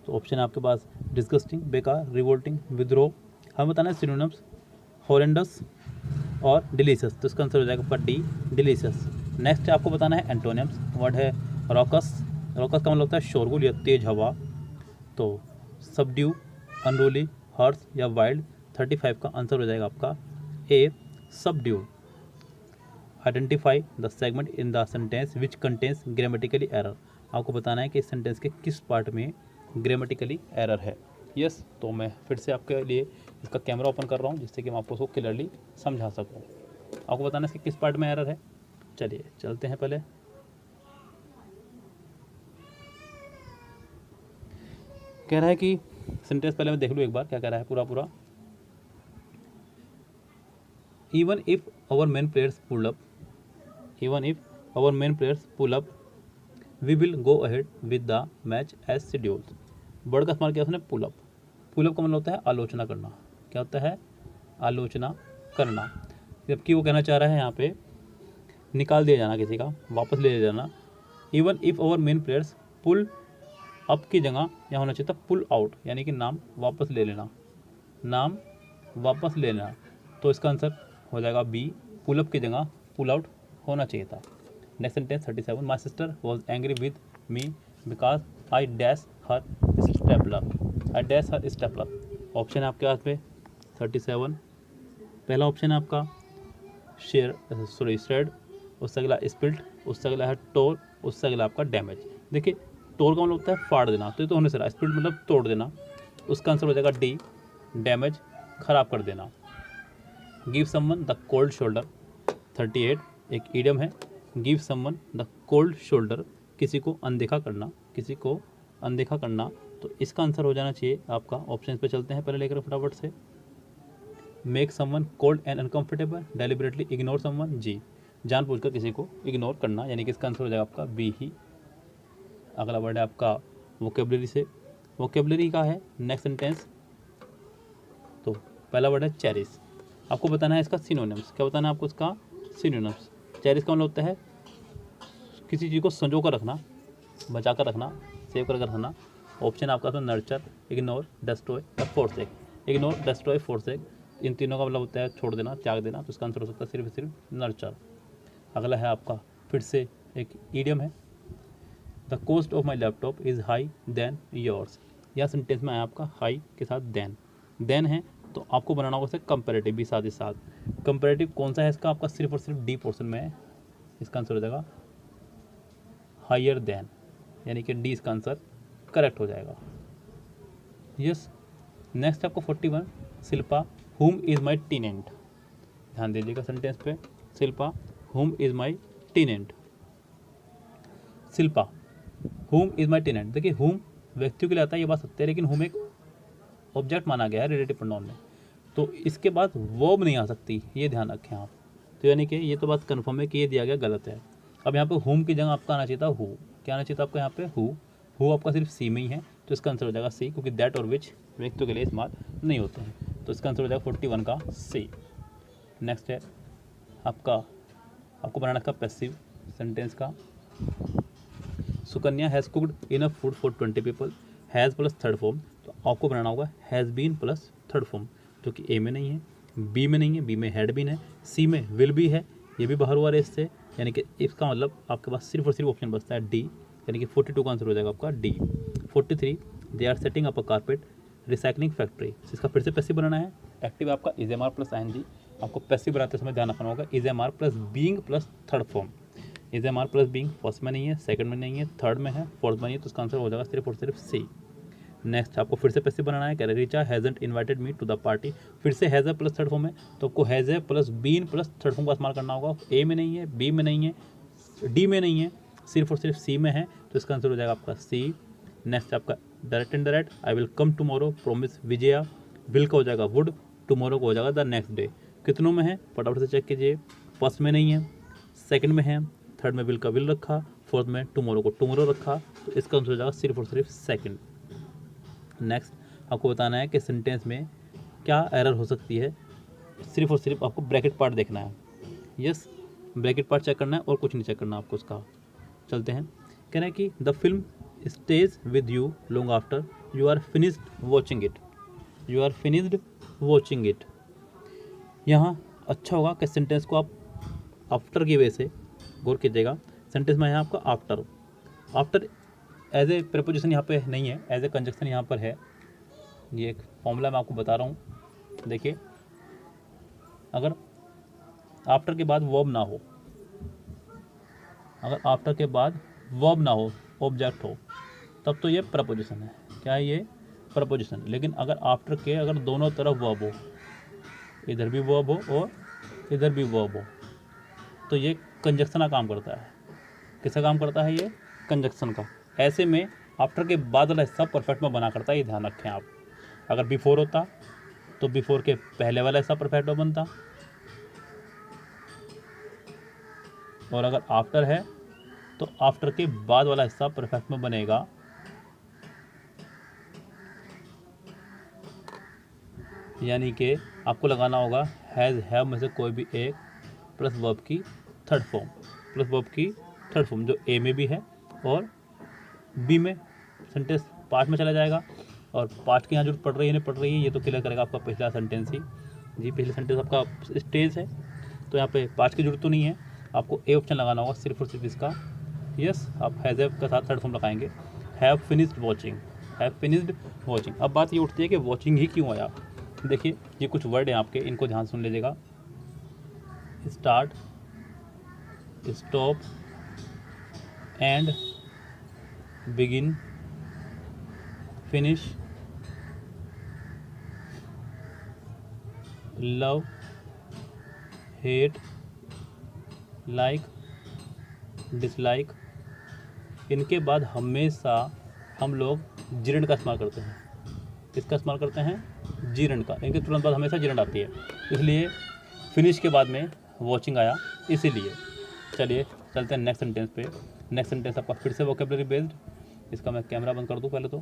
तो ऑप्शन है आपके पास डिस्गस्टिंग, बेकार, रिवोल्टिंग, विद्रोह. हमें बताना है सिनोनिम्स हॉरेंडस और डिलीशियस, तो इसका आंसर हो जाएगा आपका डी, डिलीशियस. नेक्स्ट आपको बताना है एंटोनिम्स. वर्ड है रॉकस. रॉकस का मतलब होता है शोरगुल या तेज हवा. तो सबड्यू, अनरूली, हर्ष या वाइल्ड. 35 का आंसर हो जाएगा आपका A, subdue. Identify the segment in the sentence which contains grammatically error. आपको बताना है कि इस सेंटेंस के किस पार्ट में ग्रामेटिकली एरर है. यस, तो मैं फिर से आपके लिए इसका कैमरा ओपन कर रहा हूँ जिससे कि मैं आपको उसको क्लियरली समझा सकूँ. आपको बताना है इसके किस पार्ट में एरर है. चलिए चलते हैं. पहले कह रहा है कि सेंटेंस पहले मैं देख लूँ एक बार क्या कह रहा है पूरा. Even if our main players pull up, even if our main players pull up, we will go ahead with the match as scheduled. Word का इस्तेमाल किया उसने पुल अप. पुल अप का मतलब होता है आलोचना करना. क्या होता है? आलोचना करना. जबकि वो कहना चाह रहा है यहाँ पे निकाल दिया जाना, किसी का वापस ले जाना. Even if our main players pull up की जगह यहाँ होना चाहिए था पुल आउट, यानी कि नाम वापस ले लेना. नाम वापस ले लेना. तो इसका आंसर हो जाएगा बी, पुल अप की जगह पुल आउट होना चाहिए था. Next sentence 37, my sister was angry with me because I dash her stapler. I dash her stapler. Option है आपके हाथ में 37. पहला ऑप्शन है आपका श्रेड, उससे अगला स्पिल्ट, उससे अगला है टोर, उससे अगला आपका डैमेज. देखिए टोर का मतलब होता है फाड़ देना, तो ये तो होने से रहा. स्पिल्ट मतलब तोड़ देना, उसका आंसर हो जाएगा डी, डैमेज, खराब कर देना. Give someone the cold shoulder. 38 एक ईडियम है. Give someone the cold shoulder, किसी को अनदेखा करना, किसी को अनदेखा करना. तो इसका आंसर हो जाना चाहिए आपका, ऑप्शन पे चलते हैं पहले लेकर फटाफट से. Make someone cold and uncomfortable, deliberately ignore someone, जी, जानबूझकर किसी को इग्नोर करना, यानी कि इसका आंसर हो जाएगा आपका बी ही. अगला वर्ड है आपका वोकेबलरी से. वोकेबलरी का है नेक्स्ट सेंटेंस. तो पहला वर्ड है चेरिश. आपको बताना है इसका सिनोनिम्स. क्या बताना है आपको इसका सिनोनिम्स? चेरिश का मतलब होता है किसी चीज़ को संजो कर रखना, बचा कर रखना, सेव कर रखना. ऑप्शन आपका तो नर्चर, इग्नोर, डिस्ट्रॉय या फोरसेक. Ignore, destroy, forsake. इन तीनों का मतलब होता है छोड़ देना, त्याग देना, तो इसका आंसर हो सकता है सिर्फ नर्चर। अगला है आपका फिर से एक ईडियम है, the cost of my laptop is high than yours. यह सेंटेंस में है आपका हाई के साथ देन है, तो आपको बनाना होगा इसे कंपेरेटिव भी साथ ही साथ। कंपेरेटिव कौन सा है इसका, आपका सिर्फ और सिर्फ डी पोर्शन में है, इसका आंसर हो जाएगा हायर देन, यानी कि डी इसका आंसर करेक्ट हो जाएगा। यस, नेक्स्ट आपको 41, शिल्पा हुम इज़ माई टेनेंट। ध्यान दीजिएगा सेंटेंस पे, शिल्पा हुम इज़ माई टेनेंट। शिल्पा हुम इज़ माई टेनेंट, देखिए हुम व्यक्तियों के लिए आता है, ये बात सत्य है, लेकिन हुम एक ऑब्जेक्ट माना गया है रिलेटिव प्रोनाउन में, तो इसके बाद वर्ब नहीं आ सकती, ये ध्यान रखें आप। तो यानी कि ये तो बात कन्फर्म है कि ये दिया गया गलत है। अब यहाँ पे हुम की जगह आपका आना चाहिए था हु। क्या आना चाहिए था आपका यहाँ पे हु आपका सिर्फ सी में ही है, तो इसका आंसर हो जाएगा सी, क्योंकि दैट और विच व्यक्तियों के लिए इस्तेमाल नहीं होते हैं, तो इसका आंसर हो जाएगा 41 का सी। नेक्स्ट है आपको बनाना का पैसिव सेंटेंस का, Sukanya has cooked enough food for 20 people, has plus third form, तो आपको बनाना होगा has been plus third form, जो कि ए में नहीं है, बी में नहीं है, बी में हैड बीन है, सी में विल बी है, ये भी बाहर हुआ रेस से, यानी कि इसका मतलब आपके पास सिर्फ और सिर्फ ऑप्शन बचता है डी, यानी कि 42 का आंसर हो जाएगा आपका D. 43, they are setting up a carpet recycling factory, इसका फिर से पैसिव बनाना है। एक्टिव आपका is am are plus I N G, आपको पैसिव बनाते समय ध्यान रखना होगा is am are plus being plus third form. Is am are plus being first में नहीं है, सेकंड में नहीं है, थर्ड में है, फोर्थ में नहीं है, तो इसका आंसर हो जाएगा सिर्फ और सिर्फ सी। नेक्स्ट आपको फिर से पैसिव बनाना है, कह Richa hasn't invited me to the party, फिर से has A plus third form है, तो आपको has A plus been plus third form का इस्तेमाल करना होगा। ए में नहीं है, बी में नहीं है, डी में नहीं है, सिर्फ और सिर्फ सी में है, तो इसका आंसर हो जाएगा आपका सी। नेक्स्ट आपका direct indirect, I will come tomorrow promise Vijaya, will का हो जाएगा वुड, टुमारो को हो जाएगा द नेक्स्ट डे। कितनों में है फटाफट से चेक कीजिए, फर्स्ट में नहीं है, सेकंड में है, थर्ड में विल का विल रखा, फोर्थ में टुमारो को टुमारो रखा, तो इसका आंसर हो जाएगा सिर्फ और सिर्फ सेकंड। नेक्स्ट आपको बताना है कि सेंटेंस में क्या एरर हो सकती है, सिर्फ और सिर्फ आपको ब्रैकेट पार्ट देखना है। यस, ब्रैकेट पार्ट चेक करना है और कुछ नहीं चेक करना आपको उसका। चलते हैं, कहना है कि the film stays with you long after you are finished watching it, you are finished watching it. यहाँ अच्छा होगा कि सेंटेंस को आप आफ्टर की वजह से गौर कीजिएगा। सेंटेंस में है आपका आफ्टर एज ए प्रीपोजिशन यहाँ पे नहीं है, एज ए कंजक्शन यहाँ पर है। ये एक फॉर्मूला मैं आपको बता रहा हूँ, देखिए अगर आफ्टर के बाद वर्ब ना हो, अगर आफ्टर के बाद वर्ब ना हो, ऑब्जेक्ट हो, तब तो ये प्रपोजिशन है। क्या है ये? प्रपोजिशन। लेकिन अगर आफ्टर के अगर दोनों तरफ वर्ब हो, इधर भी वर्ब हो और इधर भी वर्ब हो, तो ये कंजक्शन का काम करता है। किसका काम करता है? ये कंजक्शन का। ऐसे में आफ्टर के बाद वाला हिस्सा परफेक्ट में बना करता है, ये ध्यान रखें आप। अगर बिफोर होता तो बिफोर के पहले वाला हिस्सा परफेक्ट में बनता, और अगर आफ्टर है तो आफ्टर के बाद वाला हिस्सा परफेक्ट में बनेगा। यानी कि आपको लगाना होगा हैज़ हैव में से कोई भी एक प्लस वर्ब की थर्ड फॉर्म, प्लस वर्ब की थर्ड फॉर्म जो ए में भी है और बी में। सेंटेंस पार्ट में चला जाएगा और पार्ट की यहाँ जो पढ़ रही है नहीं पढ़ रही है, ये तो क्लियर करेगा आपका पिछला सेंटेंस ही। जी, पिछला सेंटेंस आपका स्टेज है, तो यहाँ पे पार्ट की जरूरत तो नहीं है, आपको ए ऑप्शन लगाना होगा सिर्फ और सिर्फ इसका। यस, आप हैज़ हैव के साथ थर्ड फॉर्म लगाएंगे, have finished watching, have finished watching. अब बात ये उठती है कि वॉचिंग ही क्यों आया। देखिए ये कुछ वर्ड हैं आपके, इनको ध्यान सुन लीजिएगा। Start, stop, and, begin, finish, love, hate, like, dislike. इनके बाद हमेशा हम लोग जीर्ण का इस्तेमाल करते हैं। किसका इस्तेमाल करते हैं? जीर्ण का। इनके तुरंत बाद हमेशा जीर्ण आती है, इसलिए फिनिश के बाद में वॉचिंग आया इसीलिए। चलिए चलते हैं नेक्स्ट सेंटेंस पे। नेक्स्ट सेंटेंस आपका फिर से वोकेबलरी बेस्ड। इसका मैं कैमरा बंद कर दूं पहले तो।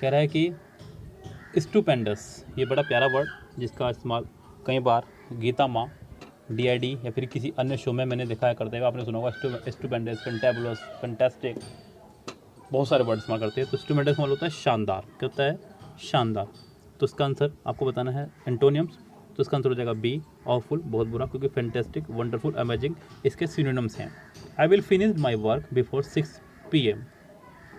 कह रहा है कि स्टूपेंडस, ये बड़ा प्यारा वर्ड जिसका इस्तेमाल कई बार गीता माँ, DID या फिर किसी अन्य शो में मैंने देखा है करते हुए, आपने सुना होगा स्टूपेंडस, फैंटाबुलस, फैंटास्टिक, बहुत सारे वर्ड इस्तेमाल करते हैं। तो स्टूपेंडस मतलब होता है शानदार। क्या होता है? शानदार। तो इसका आंसर आपको बताना है एंटोनियम्स, तो इसका आंसर हो जाएगा बी, ऑफुल, बहुत बुरा, क्योंकि फैंटेस्टिक, वंडरफुल, अमेजिंग इसके सिनोनिम्स हैं। I will finish my work before 6 PM,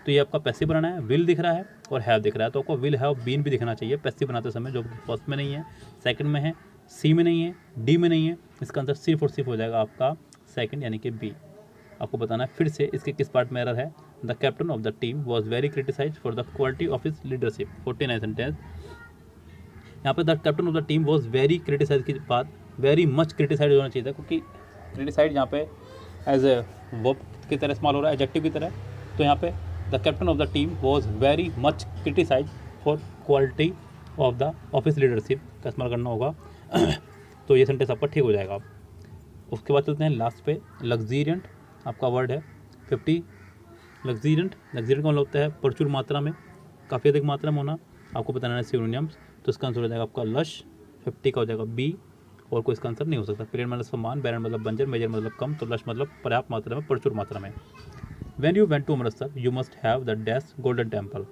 तो ये आपका पैसिव बनाना है, विल दिख रहा है और हैव दिख रहा है, तो आपको विल हैव बीन भी दिखना चाहिए पैसिव बनाते समय, जो कि फर्स्ट में नहीं है, सेकंड में है, सी में नहीं है, डी में नहीं है। इसका आंसर सिर्फ और सिर्फ हो जाएगा आपका सेकंड यानी कि बी। आपको बताना है फिर से इसके किस पार्ट में एरर है। The captain of the team was very criticise for the quality of his leadership, 49 sentence. यहाँ पे the captain of the team was very criticise की बात वेरी मच क्रिटिसाइड होना चाहिए था, क्योंकि क्रिटिसाइड यहाँ पे एज ए वर्ब की तरह इस्तेमाल हो रहा है, एडजेक्टिव की तरह। तो यहाँ पे the captain of the team was very much criticise for quality of his leadership का इस्तेमाल करना होगा। तो ये सेंटेंस आपका ठीक हो जाएगा। उसके बाद चलते हैं लास्ट पे, लग्जीरियंट आपका वर्ड है 50। लग्जीरियंट का मतलब होता है प्रचुर मात्रा में, काफ़ी अधिक मात्रा में होना। आपको बताना है सिनोनिम्स, तो इसका आंसर हो जाएगा आपका लश, 50 का हो जाएगा बी, और कोई इसका आंसर नहीं हो सकता। पीरियड मतलब समान, बैरन मतलब बंजर, मेजर मतलब कम, तो लश मतलब पर्याप्त मात्रा में, प्रचुर मात्रा में। When you went to Amritsar you must have the dash Golden Temple.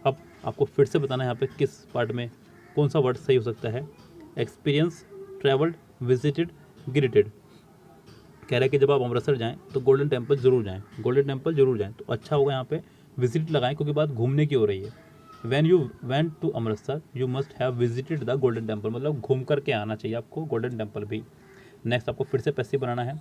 अब आपको फिर से बताना है यहाँ पे किस पार्ट में कौन सा वर्ड सही हो सकता है। Experience, travelled, visited, greeted. कह रहा है कि जब आप अमृतसर जाएं तो गोल्डन टेम्पल जरूर जाएं, गोल्डन टेम्पल जरूर जाएं, तो अच्छा होगा यहाँ पे विजिट लगाएं, क्योंकि बात घूमने की हो रही है। When you went to Amritsar you must have visited the Golden Temple, मतलब घूम करके आना चाहिए आपको गोल्डन टेम्पल भी। नेक्स्ट आपको फिर से पैसिव बनाना है।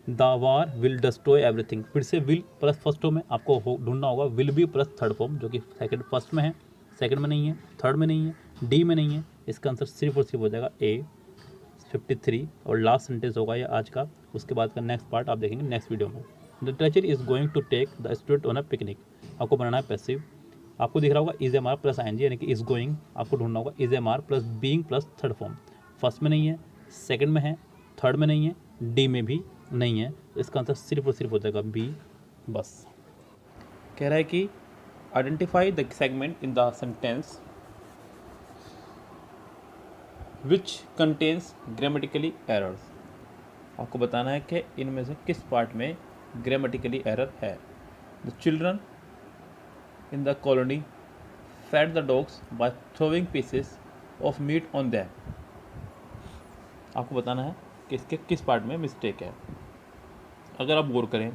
The war will destroy everything, फिर से विल प्लस फर्स्ट में आपको ढूंढना होगा, will be plus third form, जो कि सेकंड फर्स्ट में है, सेकंड में नहीं है, थर्ड में नहीं है, डी में नहीं है। इसका आंसर सिर्फ और सिर्फ हो जाएगा ए, 53, और लास्ट सेंटेंस होगा ये आज का। उसके बाद का नेक्स्ट पार्ट आप देखेंगे नेक्स्ट वीडियो में। The teacher is going to take the student on a picnic, आपको बनाना है पैसिव। आपको दिख रहा होगा is am are plus I N G यानी कि इज गोइंग, आपको ढूंढना होगा is am are plus being plus third form. First में नहीं है, सेकंड में है, थर्ड में नहीं है, डी में भी नहीं है, तो इसका आंसर सिर्फ और सिर्फ हो जाएगा बी बस। कह रहा है कि identify the segment in the sentence which contains grammatically errors, आपको बताना है कि इनमें से किस पार्ट में ग्रामेटिकली एरर है। The children in the colony fed the dogs by throwing pieces of meat on them, आपको बताना है कि इसके किस पार्ट में मिस्टेक है। अगर आप गौर करें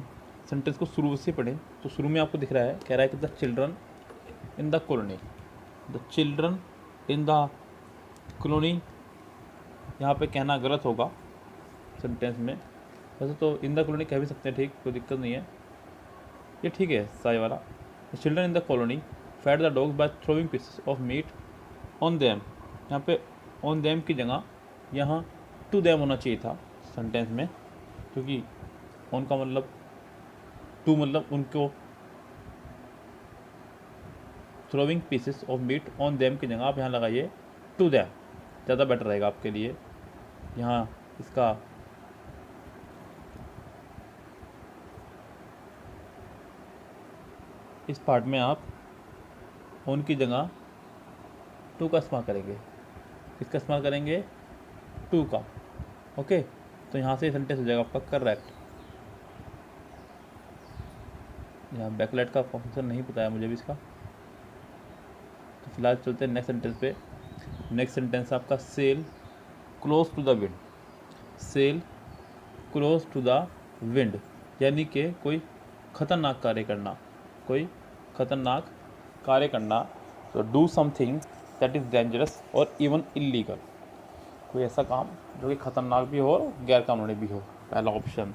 सेंटेंस को शुरू से पढ़ें तो शुरू में आपको दिख रहा है, कह रहा है कि the children in the colony, the children in the colony, यहाँ पे कहना गलत होगा सेंटेंस में। वैसे तो इन द कॉलोनी कह भी सकते हैं, ठीक, कोई दिक्कत नहीं है, ये ठीक है साई वाला। The children in the colony fed the dogs by throwing pieces of meat on them, यहाँ पे ऑन देम की जगह यहाँ टू देम होना चाहिए था सेंटेंस में, क्योंकि ऑन का मतलब टू, मतलब उनको, throwing pieces of meat on them की जगह आप यहाँ लगाइए टू देम, ज़्यादा बेटर रहेगा आपके लिए। यहाँ इसका इस पार्ट में आप ऑन की जगह टू का इस्तेमाल करेंगे, इसका इस्तेमाल करेंगे टू का, ओके। तो यहाँ से सेंटेंस हो जाएगा आपका करेक्ट। यहाँ बैकलाइट का फंक्शन नहीं पता है मुझे भी इसका, तो फिलहाल चलते हैं नेक्स्ट सेंटेंस पे। नेक्स्ट सेंटेंस आपका sail close to the wind, sail close to the wind यानी कि कोई खतरनाक कार्य करना, कोई खतरनाक कार्य करना। तो do something that is dangerous और इवन इलीगल, कोई ऐसा काम जो कि खतरनाक भी हो और गैर कानूनी भी हो, पहला ऑप्शन।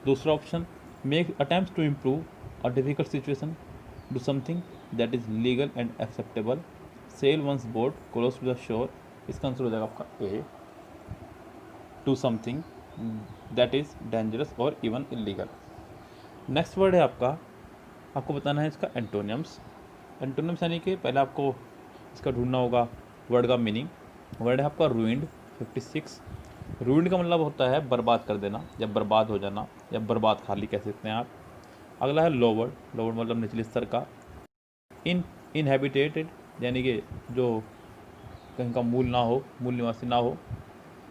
दूसरा option make attempt to improve a difficult situation, do something that is legal and acceptable, sail one's boat close to the shore, इसका आंसर हो जाएगा आपका A, do something that is dangerous और इवन इलीगल। नेक्स्ट वर्ड है आपको बताना है इसका एंटोनियम्स। एंटोनियम्स यानी कि पहले आपको इसका ढूंढना होगा वर्ड का मीनिंग। वर्ड है आपका रूइंड, 56। रूइंड का मतलब होता है बर्बाद कर देना या बर्बाद हो जाना या बर्बाद खाली कह सकते हैं आप। अगला है लोवर्ड, लोवर्ड मतलब निचले स्तर का। इनहैबिटेटेड यानी कि जो कहीं का मूल ना हो, मूल निवासी ना हो।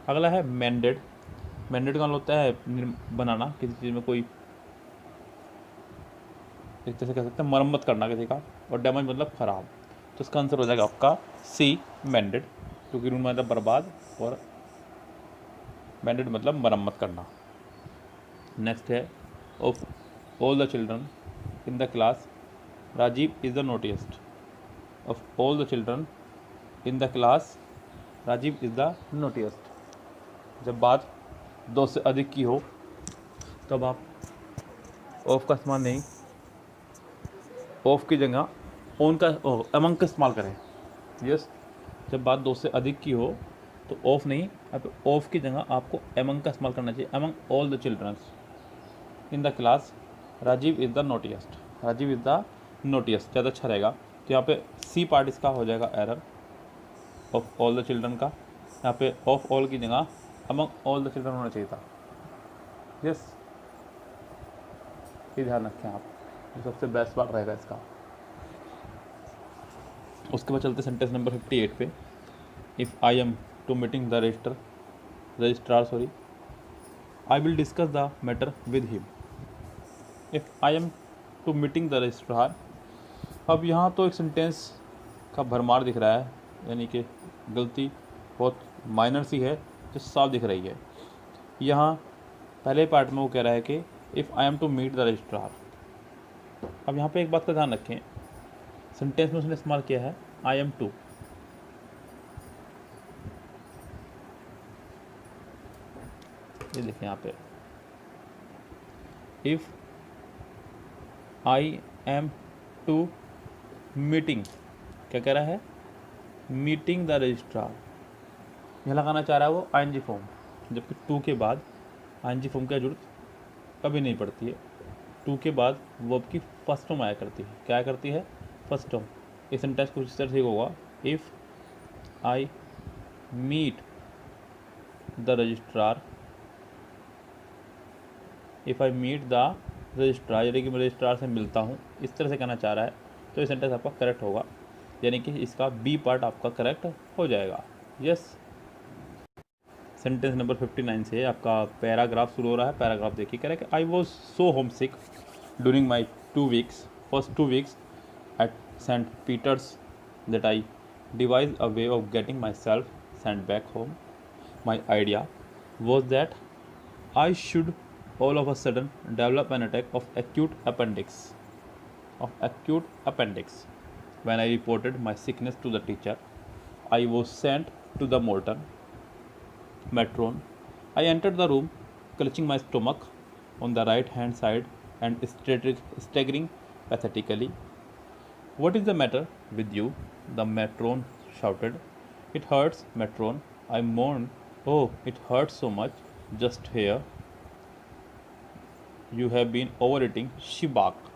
अगला है मेंडेड, मेंडेड का मतलब होता है बनाना, किसी चीज़ में कोई एक तरह से कह सकते हैं मरम्मत करना किसी का। और डैमेज मतलब ख़राब। तो इसका आंसर हो जाएगा आपका सी, मेंडेड, क्योंकि रूइन मतलब बर्बाद और मेंडेड मतलब मरम्मत करना। नेक्स्ट है, of all the children in the class Rajiv is the naughtiest. Of all the children in the class Rajiv is the naughtiest. जब बात 2 से अधिक की हो तब आप ऑफ का इस्तेमाल नहीं, ऑफ की जगह ऑन का अमंग का इस्तेमाल करें। यस, जब बात 2 से अधिक की हो तो ऑफ नहीं, अब ऑफ की जगह आपको अमंग का इस्तेमाल करना चाहिए। Among all the childrens in the class Rajiv is the naughtiest. Rajiv is the naughtiest ज़्यादा अच्छा रहेगा। तो यहाँ पे सी पार्ट इसका हो जाएगा error, of all the children का। यहाँ पे ऑफ ऑल की जगह अमंग ऑल द चिल्ड्रन होना चाहिए था। यस, ये ध्यान रखें आप, ये सबसे बेस्ट पार्ट रहेगा इसका। उसके बाद चलते सेंटेंस नंबर 58 पे। If I am to meeting the registrar sorry, I will discuss the matter with him. If I am to meeting the registrar, अब यहाँ तो एक सेंटेंस का भरमार दिख रहा है, यानी कि गलती बहुत माइनर सी है जो साफ दिख रही है। यहाँ पहले पार्ट में वो कह रहा है कि if I am to meet the registrar. अब यहाँ पे एक बात का ध्यान रखें, सेंटेंस में उसने इस्तेमाल किया है आई एम टू। ये देखिए यहाँ पे, if I am to meeting, क्या कह रहा है, मीटिंग द रजिस्ट्रार। यह लगाना चाह रहा है वो आईएनजी फॉर्म, जबकि टू के बाद आईएनजी फॉर्म की जरूरत कभी नहीं पड़ती है। टू के बाद वर्ब की फर्स्ट फॉर्म आया करती है। क्या आया करती है, फर्स्ट फॉर्म। ये सेंटेंस कुछ इस तरह से होगा, if I meet the registrar, if I meet the registrar, यानी कि मैं रजिस्ट्रार से मिलता हूँ, इस तरह से कहना चाह रहा है। तो ये सेंटेंस आपका करेक्ट होगा, यानी कि इसका बी पार्ट आपका करेक्ट हो जाएगा। यस, सेंटेंस नंबर 59 से आपका पैराग्राफ शुरू हो रहा है। पैराग्राफ देखिए, कह रहा है कि I was so home sick during my first 2 weeks at St. Peter's that I devised a way of getting myself sent back home. My idea was that I should all of a sudden develop an attack of acute appendix. When I reported my sickness to the teacher, I was sent to the matron. I entered the room clutching my stomach on the right hand side and staggering pathetically. What is the matter with you? The matron shouted. It hurts, matron. I moaned. Oh, it hurts so much. Just here. You have been overeating, she barked.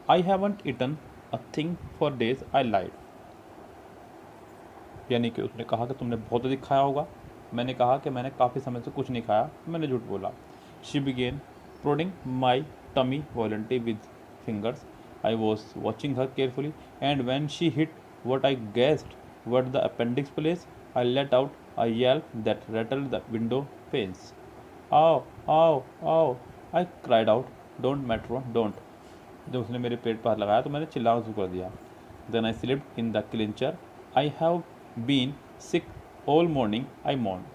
I haven't eaten a thing for days, I lied. यानी कि उसने कहा कि तुमने बहुत अधिक खाया होगा। मैंने कहा कि मैंने काफ़ी समय से कुछ नहीं खाया, मैंने झूठ बोला। She began prodding my tummy violently with fingers. I was watching her carefully, and when she hit what I guessed were the appendix place, I let out a yelp that rattled the window panes. Ow, ow, ow! I cried out. Don't, matron, don't. जब उसने मेरे पेट पर हाथ लगाया तो मैंने चिल्लाना शुरू कर दिया। Then I slipped in the clincher. I have been sick all morning, I moaned.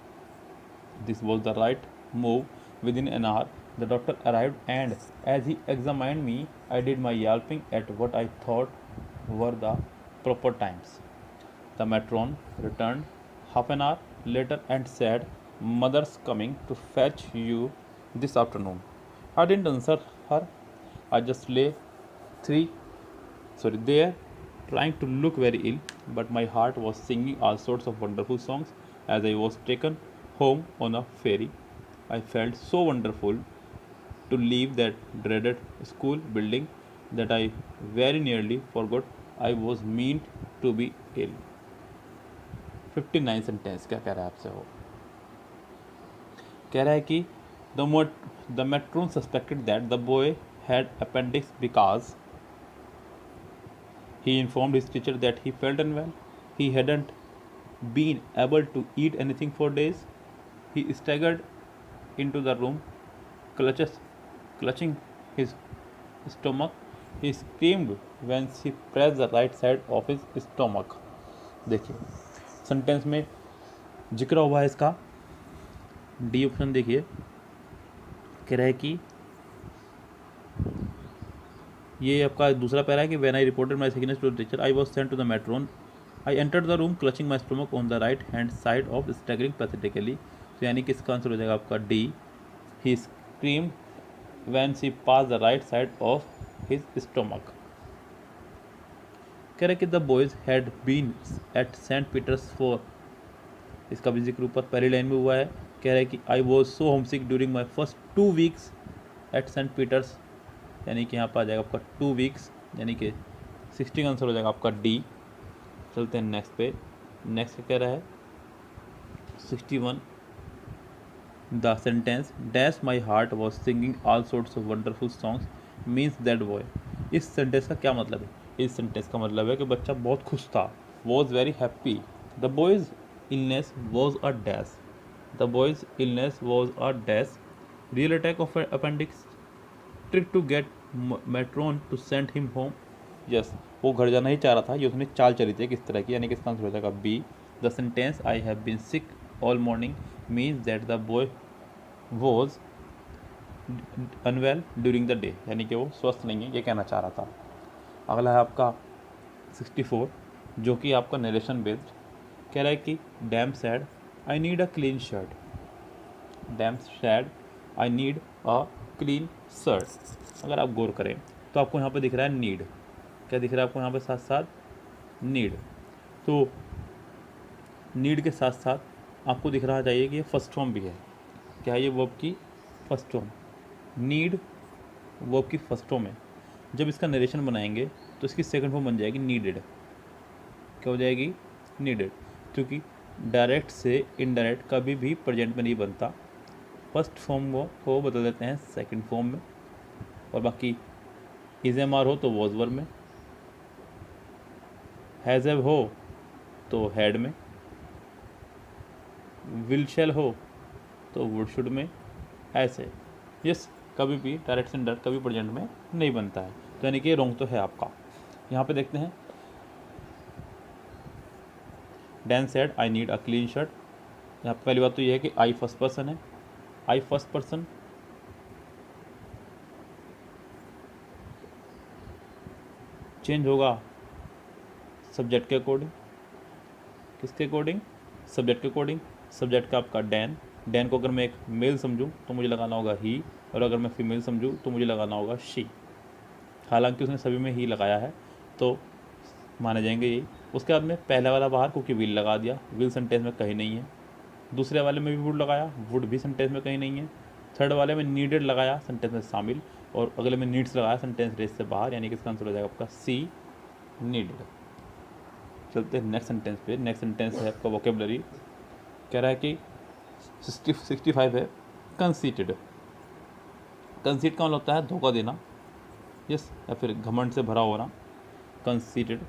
This was the right move. Within an hour, the doctor arrived, and as he examined me, I did my yelping at what I thought were the proper times. The matron returned half an hour later and said, "Mother's coming to fetch you this afternoon." I didn't answer her. I just lay there trying to look very ill, but my heart was singing all sorts of wonderful songs as I was taken home on a ferry. I felt so wonderful to leave that dreaded school building that I very nearly forgot I was meant to be ill. 59 sentence क्या कह रहा है आपसे वो? कह रहा है कि the matron suspected that the boy had appendix because he informed his teacher that he felt unwell. He hadn't been able to eat anything for days. He staggered into the room, clutching his stomach. He screamed when she press the right side of his stomach. देखिए सेंटेंस में जिक्र हुआ है इसका, डी ऑप्शन देखिए, कह रहा है कि ये आपका दूसरा पैरा है कि when I reported my sickness to the teacher I was sent to the matron I entered the room clutching my stomach on the right hand side of staggering pathetically. तो यानी कि इसका आंसर हो जाएगा आपका D, he screamed when she pass the right side of his stomach. कह रहे कि the boys had been at Saint Peter's for, इसका भी जिक्र ऊपर पहली लाइन में हुआ है। कह रहे कि I was so homesick during my first 2 weeks at Saint Peter's, यानी कि यहाँ पर आ जाएगा आपका 2 वीक्स, यानी कि 16 आंसर हो जाएगा आपका डी। चलते हैं नेक्स्ट पे। नेक्स्ट क्या कह रहा है 61, the sentence dash my heart was singing all sorts of wonderful songs means that boy. इस सेंटेंस का क्या मतलब है? इस सेंटेंस का मतलब है कि बच्चा बहुत खुश था, was very happy. The boy's illness was a dash, the boy's illness was a dash, real attack of appendix, trick to get matron to send him home. Yes, वो घर जाना ही चाह रहा था, ये उसने चाल चली थी किस तरह की, यानी कि इसका आंसर हो जाएगा B. The sentence I have been sick all morning means that the boy was unwell during the day, यानी कि वो स्वस्थ नहीं है, ये कहना चाह रहा था। अगला है आपका 64, जो कि आपका नरेशन बेस्ड। कह रहा है कि dam sad I need a clean shirt, dam sad I need a clean shirt. अगर आप गौर करें तो आपको यहाँ पे दिख रहा है नीड, क्या दिख रहा है आपको यहाँ पे साथ साथ नीड। तो नीड के साथ साथ आपको दिख रहा चाहिए कि ये फर्स्ट फॉर्म भी है। क्या है ये वर्ब की फर्स्ट फॉर्म, नीड वर्ब की फर्स्ट फॉर्म है। जब इसका नरेशन बनाएंगे तो इसकी सेकंड फॉर्म बन जाएगी नीडेड। क्या हो जाएगी? नीडेड, क्योंकि डायरेक्ट से इनडायरेक्ट कभी भी प्रेजेंट में नहीं बनता, फर्स्ट फॉर्म को बदल देते हैं सेकंड फॉर्म में, और बाकी इज एम आर हो तो वॉज वर्ब में, हैज़ हैव हो तो हैड में, विल शैल हो तो वुड शुड में, ऐसे। यस, कभी भी डायरेक्ट से इनडायरेक्ट कभी प्रेजेंट में नहीं बनता है, तो यानी कि रॉन्ग तो है आपका। यहाँ पे देखते हैं, Dan said I need a clean shirt. यहाँ पे पहली बात तो ये है कि आई फर्स्ट पर्सन है, आई फर्स्ट पर्सन चेंज होगा सब्जेक्ट के अकॉर्डिंग, किसके अकॉर्डिंग? सब्जेक्ट के अकॉर्डिंग। सब्जेक्ट का आपका डैन, डैन को अगर मैं एक मेल समझूं तो मुझे लगाना होगा ही, और अगर मैं फीमेल समझूं तो मुझे लगाना होगा शी। हालांकि उसने सभी में ही लगाया है तो माने जाएंगे ये। उसके बाद में पहला वाला बाहर क्योंकि विल लगा दिया, विल सेंटेंस में कहीं नहीं है। दूसरे वाले में भी वुड लगाया, वुड भी सेंटेंस में कहीं नहीं है। थर्ड वाले में नीडेड लगाया, सेंटेंस में शामिल, और अगले में नीड्स लगाया, सेंटेंस रेस से बाहर, यानी कि इसका आंसर हो जाएगा आपका सी, नीडेड। चलते हैं नेक्स्ट सेंटेंस पे। नेक्स्ट सेंटेंस है आपका वोकेबलरी। कह रहा है कि 65 है, कंसीटेड। कंसीट का मतलब होता है धोखा देना, यस, या फिर घमंड से भरा होना, कंसीटेड।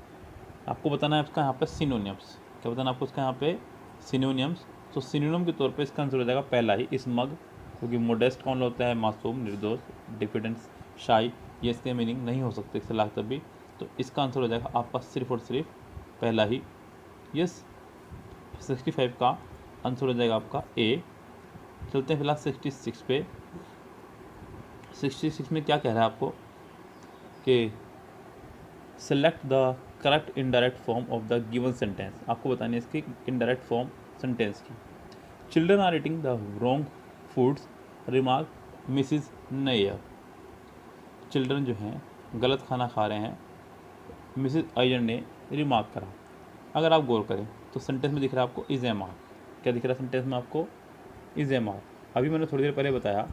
आपको बताना है उसका यहाँ पे सिनोनिम्स। क्या बताना आपको उसका यहाँ पे? सिनोनिम्स। तो सिनोनिम के तौर पे इसका आंसर हो जाएगा पहला ही, स्मग, क्योंकि मोडेस्ट कौन होता है? मासूम, निर्दोष, डिफिडेंस, शाई, ये इसके मीनिंग नहीं हो सकते इससे लाख तभी। तो इसका आंसर हो जाएगा आपका सिर्फ और सिर्फ पहला ही, यस। 65 का आंसर हो जाएगा आपका ए। चलते हैं फिलहाल 66 पे। 66 में क्या कह रहा है आपको कि select the correct indirect form of the given sentence. आपको बतानी है इसकी इनडायरेक्ट फॉर्म सेंटेंस की। Children are eating the wrong foods remark Mrs Nayar. Children जो हैं गलत खाना खा रहे हैं, मिसिज अय्यर ने रिमार्क करा। अगर आप गौर करें तो सेंटेंस में दिख रहा है आपको इज एम आर। क्या दिख रहा है सेंटेंस में आपको? Is am are. अभी मैंने थोड़ी देर पहले बताया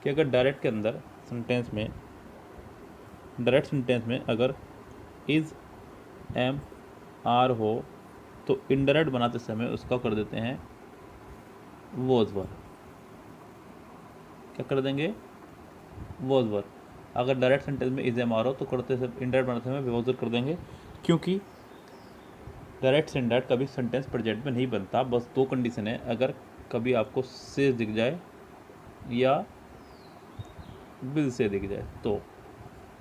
कि अगर डायरेक्ट के अंदर सेंटेंस में, डायरेक्ट सेंटेंस में अगर इज एम आर हो तो इनडायरेक्ट बनाते समय उसका कर देते हैं वॉज वर्ब। क्या कर देंगे? Was verb. अगर डायरेक्ट सेंटेंस में इज एम आर हो तो करते समय इनडायरेक्ट बनाते समय वॉज वर्ब कर देंगे, क्योंकि डायरेक्ट से इनडायरेक्ट कभी सेंटेंस प्रेजेंट में नहीं बनता। बस दो कंडीशन है, अगर कभी आपको से दिख जाए या विल से दिख जाए तो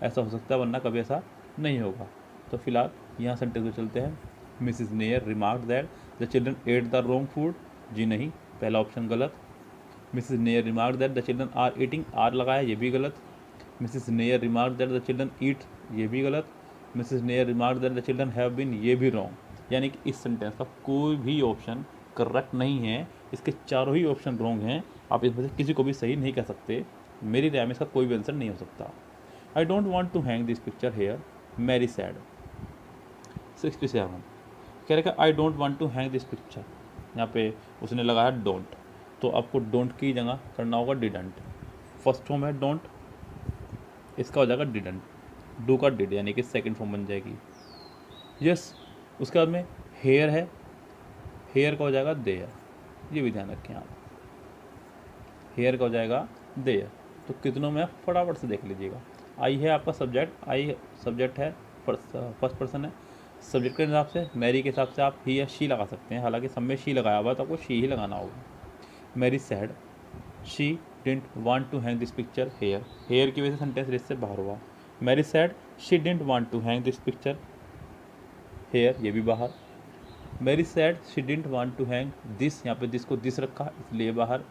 ऐसा हो सकता है, वरना कभी ऐसा नहीं होगा। तो फिलहाल यहाँ सेंटेंस में चलते हैं। Mrs Nair remark that the children ate the wrong food, जी नहीं, पहला ऑप्शन गलत। Mrs Nair remark that the children are eating, are लगाया, ये भी गलत। Mrs Nair remark that the children eat, ये भी गलत। Mrs Nair remark that the children have been, ये भी रॉन्ग। यानी कि इस सेंटेंस का कोई भी ऑप्शन करेक्ट नहीं है, इसके चारों ही ऑप्शन रॉन्ग हैं। आप इसमें से किसी को भी सही नहीं कह सकते। मेरी राय में इसका कोई भी आंसर नहीं हो सकता। I don't want to hang this picture here, Mary said. 67 कह रहे I don't want to hang this picture, यहाँ पे उसने लगाया डोंट, तो आपको डोंट की जगह करना होगा डिडंट। फर्स्ट फॉर्म है डोंट, इसका हो जाएगा डिडंट, डू का डिड, यानी कि सेकंड फॉर्म बन जाएगी। यस, उसके बाद में हेयर है, हेयर का हो जाएगा देयर, ये भी ध्यान रखें आप, हेयर का हो जाएगा देयर। तो कितनों में फटाफट से देख लीजिएगा। आई है आपका सब्जेक्ट, आई सब्जेक्ट है, फर्स्ट पर्सन है। सब्जेक्ट के हिसाब से मैरी के हिसाब से आप ही या शी लगा सकते हैं, हालांकि सब में शी लगाया हुआ तो आपको शी ही लगाना होगा। Mary said she didn't want to hang this picture here, here की वजह से सेंटेंस लिस्ट से बाहर हुआ। Mary said she didn't want to hang this picture here, ये भी बाहर। Mary said she didn't want to hang this, यहाँ पे दिस को दिस रखा इसलिए बाहर।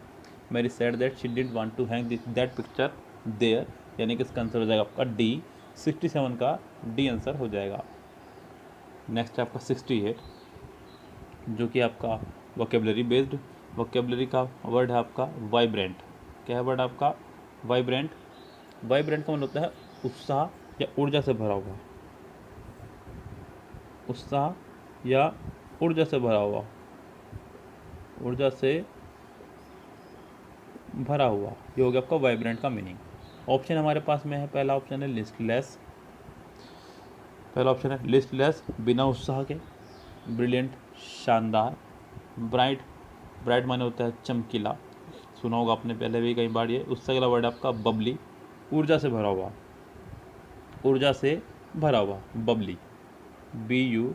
Mary said that she didn't want to hang this that picture there, यानी कि इसका आंसर हो जाएगा आपका डी। 67 का डी आंसर हो जाएगा। नेक्स्ट है आपका 68, जो कि आपका वोकेबलरी बेस्ड, वोकेबलरी का वर्ड है आपका वाइब्रेंट। क्या है वर्ड आपका? वाइब्रेंट। वाइब्रेंट का मतलब होता है उत्साह या ऊर्जा से भरा हुआ, उत्साह या ऊर्जा से भरा हुआ, ऊर्जा से भरा हुआ, ये हो गया आपका वाइब्रेंट का मीनिंग। ऑप्शन हमारे पास में है, पहला ऑप्शन है लिस्टलेस, पहला ऑप्शन है लिस्टलेस बिना उत्साह के, ब्रिलियंट शानदार, ब्राइट, ब्राइट माने होता है चमकीला, सुना होगा आपने पहले भी कई बार ये। उससे अगला वर्ड आपका बबली, ऊर्जा से भरा हुआ, ऊर्जा से भरा हुआ बबली, BUBBLY,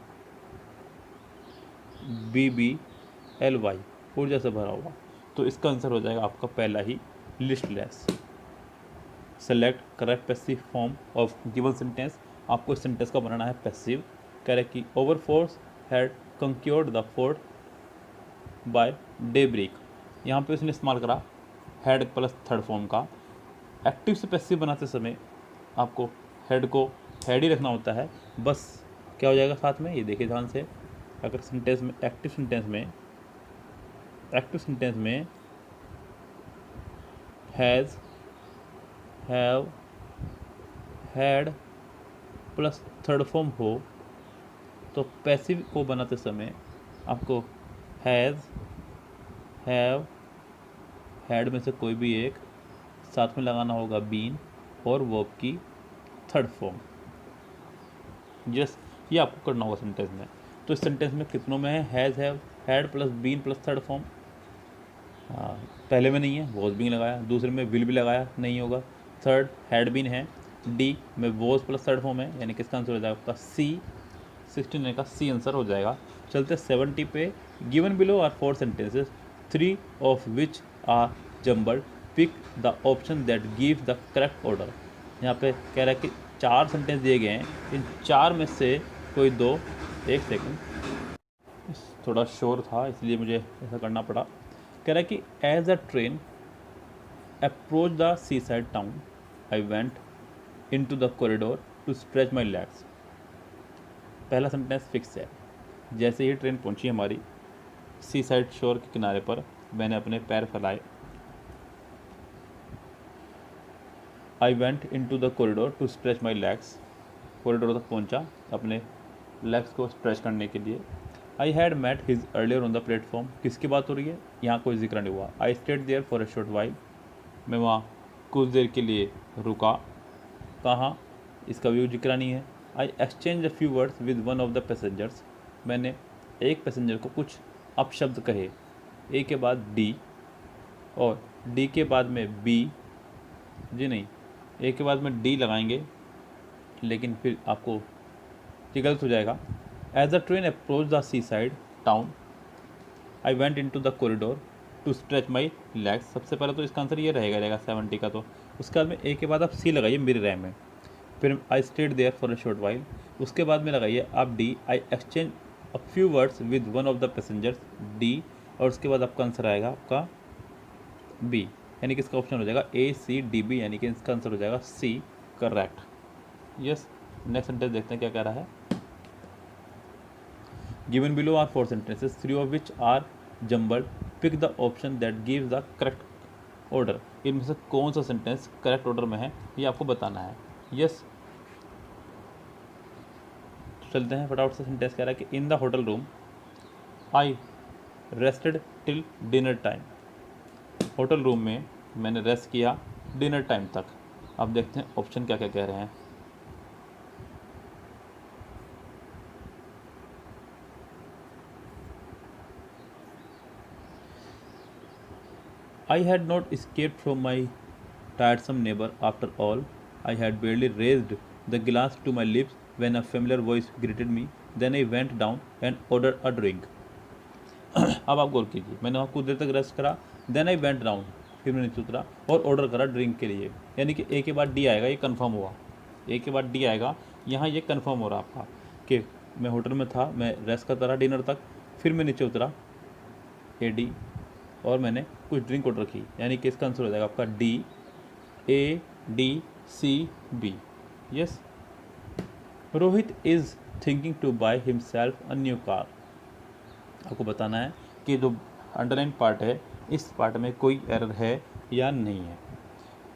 ऊर्जा से भरा हुआ। तो इसका आंसर हो जाएगा आपका पहला ही listless. Select correct passive form of given sentence, आपको इस सेंटेंस का बनाना है पैसिव। करेक्ट कि our force had conquered the fort by daybreak, यहाँ पे उसने इस्तेमाल करा हैड प्लस थर्ड फॉर्म का। एक्टिव से पैसिव बनाते समय आपको हेड को हेड ही रखना होता है, बस क्या हो जाएगा साथ में, ये देखिए ध्यान से। अगर सेंटेंस में एक्टिव सेंटेंस में has, have, had plus third form हो, तो पैसिव को बनाते समय आपको हैज़, हैव, हैड में से कोई भी एक साथ में लगाना होगा बीन और वर्ब की थर्ड फॉर्म। यस, ये आपको करना होगा सेंटेंस में। तो इस सेंटेंस में कितनों में है? Has, have, had plus been plus third form. हाँ, पहले में नहीं है, वॉज बीन लगाया, दूसरे में विल भी लगाया, नहीं होगा। थर्ड हैड बीन है, डी में वॉज प्लस थर्ड फॉर्म है, यानी किसका आंसर हो जाएगा आपका सी। 69 का सी आंसर हो जाएगा। चलते 70 पे। Given below are 4 sentences, 3 of which are jumbled, pick the option that give the correct order. यहाँ पे कह रहा है कि 4 सेंटेंस दिए गए हैं, इन 4 में से कोई 2, एक सेकंड, थोड़ा शोर था इसलिए मुझे ऐसा करना पड़ा। कह रहा है कि as a train approach the seaside town I went into the corridor to stretch my legs. पहला सेंटेंस फिक्स है, जैसे ही ट्रेन पहुंची हमारी सी साइड शोर के किनारे पर, मैंने अपने पैर फैलाए। I went into the corridor to stretch my legs, corridor तक पहुंचा अपने लेग्स को स्ट्रेच करने के लिए। I had met his earlier on the platform, किसकी बात हो रही है? यहाँ कोई जिक्र नहीं हुआ। I stayed there for a short while, मैं वहाँ कुछ देर के लिए रुका। कहाँ? इसका भी जिक्र नहीं है। I exchange a few words with one of the passengers, मैंने एक पैसेंजर को कुछ अपशब्द कहे। ए के बाद डी और डी के बाद में बी, जी नहीं, ए के बाद में डी लगाएंगे, लेकिन फिर आपको ये गलत हो जाएगा। As the train approach the seaside town I went into the corridor to stretch my legs. सबसे पहले तो इसका आंसर ये रहेगा 70 का। तो उसके बाद में ए के बाद आप सी लगाइए मेरी राय में। फिर I stayed there for a short while, उसके बाद में लगाइए आप D, I exchange a few words with one of the passengers, D, और उसके बाद आपका आंसर आएगा आपका बी, यानी कि इसका ऑप्शन हो जाएगा ए सी डी बी, यानी कि इसका आंसर हो जाएगा C, correct. Yes, next sentence देखते हैं क्या कह रहा है। Given below are 4 sentences, 3 of which are jumbled. Pick the option that gives the correct order. इनमें से कौन सा सेंटेंस करेक्ट ऑर्डर में है ये आपको बताना है। यस, चलते हैं फटाफट से। सेंटेंस कह रहा है कि in the hotel room I rested till dinner time, hotel room में मैंने रेस्ट किया डिनर टाइम तक। अब देखते हैं ऑप्शन क्या क्या कह रहे हैं। I had not escaped from my tiresome neighbor after all. I had barely raised the glass to my lips when a familiar voice greeted me. Then I went down and ordered a drink. अब आप गौर कीजिए, मैंने वहाँ कुछ देर तक रेस्ट करा, देन आई वेंट डाउन, फिर मैंने नीचे उतरा और ऑर्डर करा ड्रिंक के लिए, यानी कि ए के बाद डी आएगा, ये कंफर्म हुआ। ए के बाद डी आएगा, यहाँ ये कंफर्म हो रहा आपका कि मैं होटल में था, मैं रेस्ट करता रहा डिनर तक, फिर मैं नीचे उतरा, ए डी, और मैंने कुछ ड्रिंक ऑर्डर की, यानी कि इसका आंसर हो जाएगा आपका D, A D C B. Yes, Rohit is thinking to buy himself a new car. आपको बताना है कि जो अंडरलाइन पार्ट है इस पार्ट में कोई एरर है या नहीं है।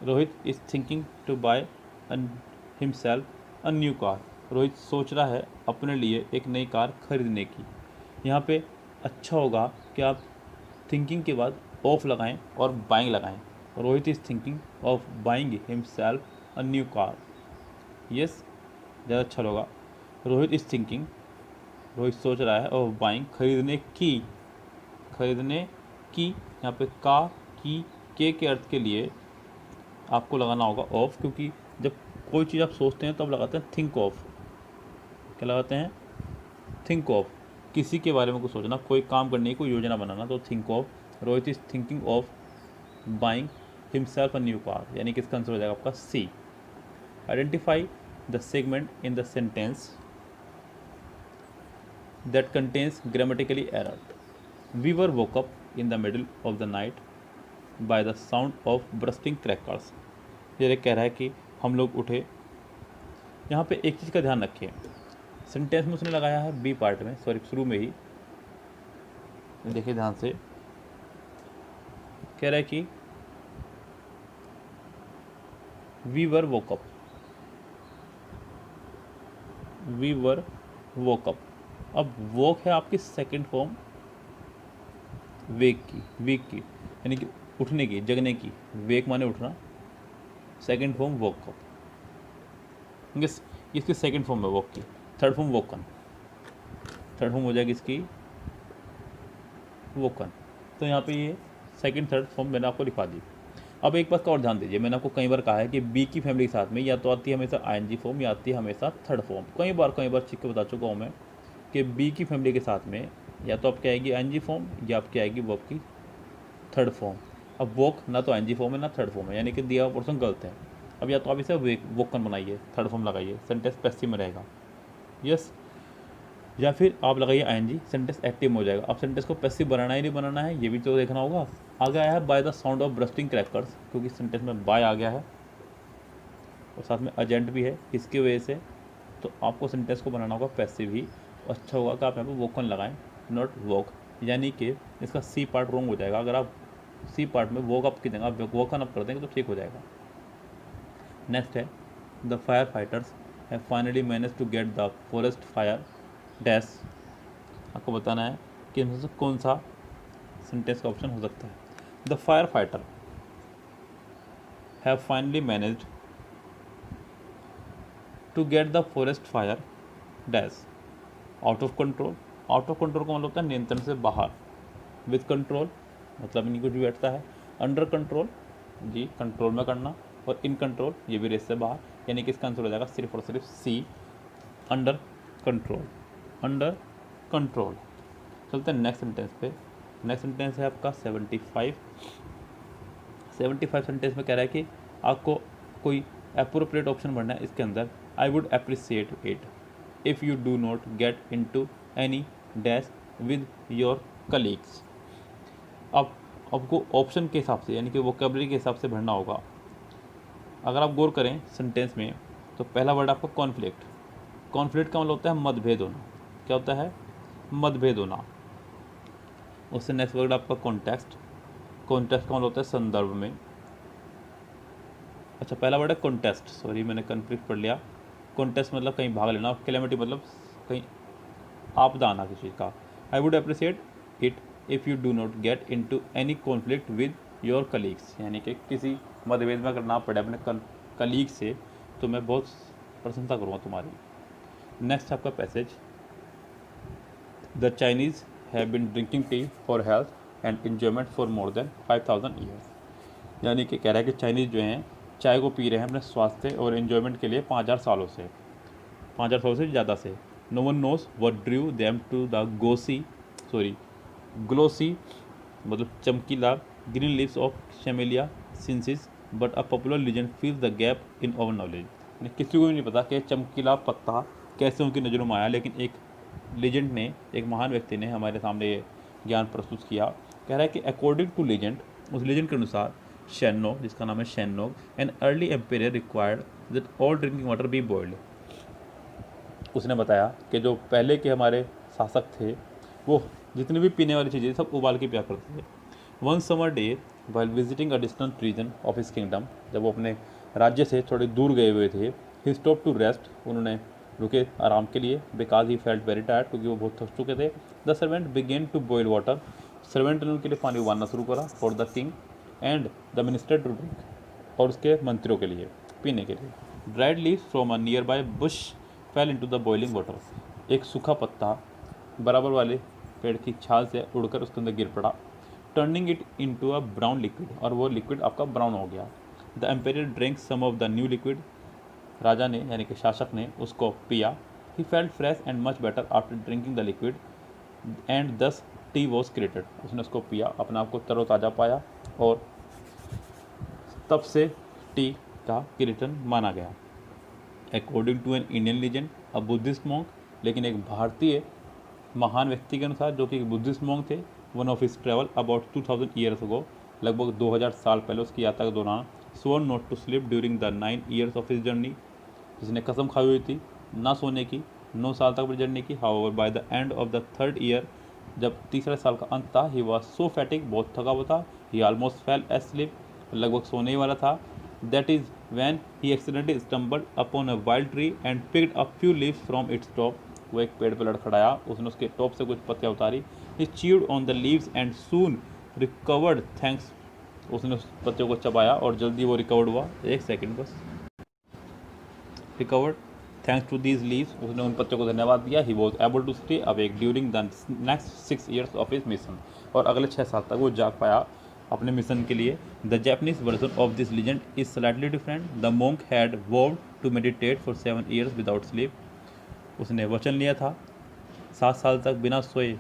Rohit is thinking to buy himself a new car, Rohit सोच रहा है अपने लिए एक नई कार खरीदने की। यहाँ पे अच्छा होगा कि आप थिंकिंग के बाद ऑफ लगाएं और बाइंग लगाएं। Rohit is thinking of buying himself a new car. Yes, ज़्यादा अच्छा होगा। रोहित इज़ थिंकिंग, रोहित सोच रहा है, ऑफ बाइंग खरीदने की, खरीदने की, यहाँ पे का की के अर्थ के लिए आपको लगाना होगा ऑफ, क्योंकि जब कोई चीज़ आप सोचते हैं तो आप लगाते हैं थिंक ऑफ। क्या लगाते हैं? थिंक ऑफ, किसी के बारे में कुछ सोचना, कोई काम करने की कोई योजना बनाना, तो think of. Rohit is thinking of buying himself a new car, यानी कि इसका आंसर हो जाएगा आपका C. Identify the segment in the sentence that contains grammatically error. We were woke up in the middle of the night by the sound of bursting crackers. ये कह रहा है कि हम लोग उठे। यहाँ पे एक चीज़ का ध्यान रखिए, सेंटेंस में उसने लगाया है बी पार्ट में, सॉरी शुरू में ही, देखिए ध्यान से, कह रहा है कि we were woke up, we were woke up. अब वॉक है आपकी सेकंड फॉर्म वेक की, वीक की, यानी कि उठने की, जगने की। वेक माने उठना, सेकंड फॉर्म वॉक अप। इसकी सेकंड फॉर्म है वॉक की, third form woken, third form हो जाएगी इसकी वोकन। तो यहाँ पे ये सेकंड थर्ड फॉर्म मैंने आपको लिखा दी। अब एक बात का और ध्यान दीजिए, मैंने आपको कई बार कहा है कि बी की फैमिली के साथ में या तो आती है हमेशा आईएनजी फॉर्म या आती है हमेशा थर्ड फॉर्म। कई बार सीख के बता चुका हूँ मैं कि बी की फैमिली के साथ में या तो आपकी आएगी आईएनजी फॉर्म या आपकी आएगी वर्ब की थर्ड फॉर्म। अब वॉक ना तो आईएनजी फॉर्म है ना थर्ड फॉर्म है, यानी कि दिया हुआ पोर्शन गलत है। अब या तो आप इसे वोकन बनाइए, थर्ड फॉर्म लगाइए, सेंटेंस पैसिव में रहेगा। यस, या फिर आप लगाइए आईएनजी, सेंटेंस एक्टिव में हो जाएगा। अब सेंटेंस को पैसिव बनाना ही नहीं बनाना है ये भी तो देखना होगा। आगे आया है by the sound of bursting crackers, क्योंकि सेंटेंस में बाय आ गया है और साथ में एजेंट भी है, इसकी वजह से तो आपको सेंटेंस को बनाना होगा पैसिव ही। अच्छा होगा कि आप यहाँ पे वोकन लगाएं, नॉट वॉक, यानी कि इसका सी पार्ट रॉन्ग हो जाएगा। अगर आप सी पार्ट में वॉक अप की जगह आप वोकन अप कर देंगे तो ठीक हो जाएगा। नेक्स्ट है the fire fighters have finally manage to get the forest fire dash. आपको बताना है कि इनमें से कौन सा सेंटेंस का ऑप्शन हो सकता है। The fire fighter have finally managed to get the forest fire dash out of control. Out of control का मतलब होता है नियंत्रण से बाहर। विद कंट्रोल मतलब इन्हीं कुछ भी बैठता है। अंडर कंट्रोल जी कंट्रोल में करना, और इन कंट्रोल ये भी रेस से बाहर, यानी कि इसका आंसर हो जाएगा सिर्फ और सिर्फ सी, अंडर कंट्रोल, अंडर कंट्रोल। चलते हैं नेक्स्ट सेंटेंस पे। नेक्स्ट सेंटेंस है आपका 75 सेंटेंस में कह रहा है कि आपको कोई अप्रोप्रिएट ऑप्शन भरना है इसके अंदर। I would appreciate it if you do not get into any dash with your colleagues. अब आपको ऑप्शन के हिसाब से यानी कि वोकेबलरी के हिसाब से भरना होगा। अगर आप गौर करें सेंटेंस में तो पहला वर्ड आपका कॉन्फ्लिक्ट। कॉन्फ्लिक्ट का मतलब होता है मतभेद होना। क्या होता है? मतभेद होना। उससे नेक्स्ट वर्ड आपका कॉन्टेक्स्ट। कॉन्टेक्स्ट का मतलब होता है संदर्भ में। अच्छा, पहला वर्ड है कॉन्टेस्ट, सॉरी मैंने कन्फ्लिक्ट पढ़ लिया। कॉन्टेस्ट मतलब कहीं भाग लेना, और कैलेमिटी मतलब कहीं आपदा आना किसी चीज़ का। I would appreciate it if you do not get into any conflict with your colleagues, यानी कि किसी मतभेद में अगर ना पड़े अपने कलीग से तो मैं बहुत प्रशंसा करूँगा तुम्हारी। नेक्स्ट आपका passage, the Chinese have been drinking tea for health and enjoyment for more than 5000 years, यानी कि कह रहा है कि चाइनीज़ जो हैं चाय को पी रहे हैं अपने स्वास्थ्य और एन्जॉयमेंट के लिए 5000 सालों से, 5000 सालों से ज़्यादा से। No one knows what drew them to the glossy मतलब चमकीला green leaves of camellia sinensis, but a popular legend fills the gap in our knowledge. किसी को भी नहीं पता कि चमकीला पत्ता कैसे उनकी नज़रों में आया, लेकिन एक लीजेंड ने, एक महान व्यक्ति ने हमारे सामने ये ज्ञान प्रस्तुत किया। कह रहा है कि अकॉर्डिंग टू लीजेंड, उस लीजेंड के अनुसार शेनोग, जिसका नाम है Shennong, an early emperor required that all drinking water be boiled. उसने बताया कि जो पहले के हमारे शासक थे वो जितनी भी पीने वाली चीज़ें सब उबाल के पिया करते थे। One summer day while visiting a distant region of his kingdom, जब वो अपने राज्य से थोड़े दूर गए हुए थे, ही स्टॉप टू रेस्ट, उन्होंने रुके आराम के लिए, because he felt very tired, क्योंकि वो बहुत थक चुके थे। The servant began to boil water, servant ने उनके लिए पानी उबालना शुरू करा, for the king and the minister to drink, और उसके मंत्रियों के लिए पीने के लिए। Dried leaves from a nearby bush fell into the boiling water, एक सूखा पत्ता बराबर वाले पेड़ की छाल से उड़कर उसके अंदर गिर पड़ा, turning it into a brown liquid, और वो लिक्विड आपका ब्राउन हो गया। The emperor drink some of the new liquid, राजा ने यानी कि शासक ने उसको पिया। He felt fresh and much better after drinking the liquid and thus tea was created, उसने उसको पिया, अपने आप को तरोताज़ा पाया, और तब से टी का क्रिएशन माना गया। According to an Indian legend a Buddhist monk, लेकिन एक भारतीय महान व्यक्ति के अनुसार जो कि बुद्धिस्ट मॉन्क थे, one of his travel about 2000 years ago, लगभग 2000 साल पहले उसकी यात्रा के दौरान, sworn not to sleep during the 9 years of his journey, जिसने कसम खाई हुई थी ना सोने की 9 साल तक अपनी जर्नी की। However by the end of the 3rd year, जब तीसरे साल का अंत था, ही वॉज सो फैटिक, बहुत थका हुआ था, ही ऑलमोस्ट फेल एस्लीप, लगभग सोने ही वाला था। That is when he accidentally stumbled upon a wild tree and picked a few leaves from its top, वो एक पेड़ पर लड़खड़ाया, उसने उसके टॉप से कुछ पत्तियाँ उतारी। He chewed on the leaves and soon recovered thanks, उसने उस पत्तियों को चबाया और जल्दी वो रिकवर्ड हुआ। एक सेकंड बस, recovered thanks to these leaves, उसने उन पत्तियों को धन्यवाद दिया। He was able to stay awake during the next 6 years of his mission, और अगले 6 साल तक वो जाग पाया अपने मिशन के लिए। The Japanese version of this legend is slightly different. The monk had vowed to meditate for 7 years without sleep, उसने वचन लिया था 7 साल तक बिना सोए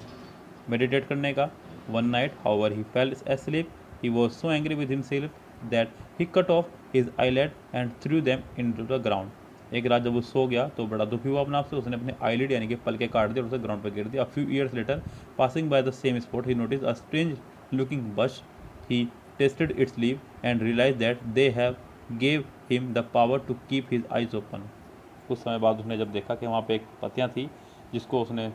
मेडिटेट करने का। One night however he fail asleep, he was so angry with himself that he cut off his eyelet and through them into the ground, एक रात जब वो सो गया तो बड़ा दुखी हुआ अपने आप से, उसने अपने आईलिड यानी कि पलके काट दिए और उसे ग्राउंड पर गिर दिया। Few years later, passing by the same spot, he notice a strange looking bush, he tasted its leave and realize that they have gave him the power to keep his eyes open. कुछ समय बाद उसने जब देखा कि वहाँ पे एक पत्तियाँ थी जिसको उसने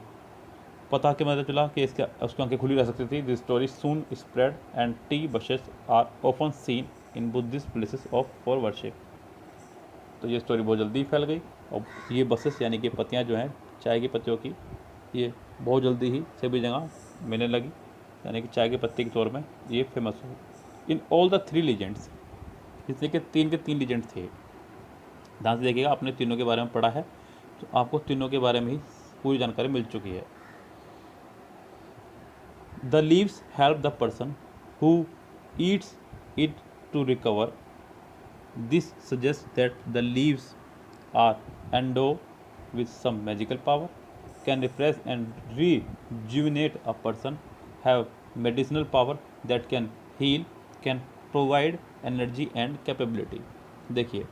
पता के मदद चला कि उसकी आंखें खुली रह सकती थी। This story soon spread and tea bushes are often seen in Buddhist places of for worship, तो ये स्टोरी बहुत जल्दी फैल गई, और ये बसेस यानी कि पत्तियाँ जो हैं चाय की पत्तियों की, ये बहुत जल्दी ही सभी जगह मिलने लगी, यानी कि चाय के पत्ते के तौर में ये फेमस हो। इन ऑल द 3 लीजेंड्स, इसलिए कि 3 के 3 लीजेंड थे। ध्यान से देखिएगा, आपने तीनों के बारे में पढ़ा है तो आपको तीनों के बारे में ही पूरी जानकारी मिल चुकी है। The leaves help the person who eats it to recover, this suggests that the leaves are endowed with some magical power, can refresh and rejuvenate a person, have medicinal power that can heal, can provide energy and capability। देखिए,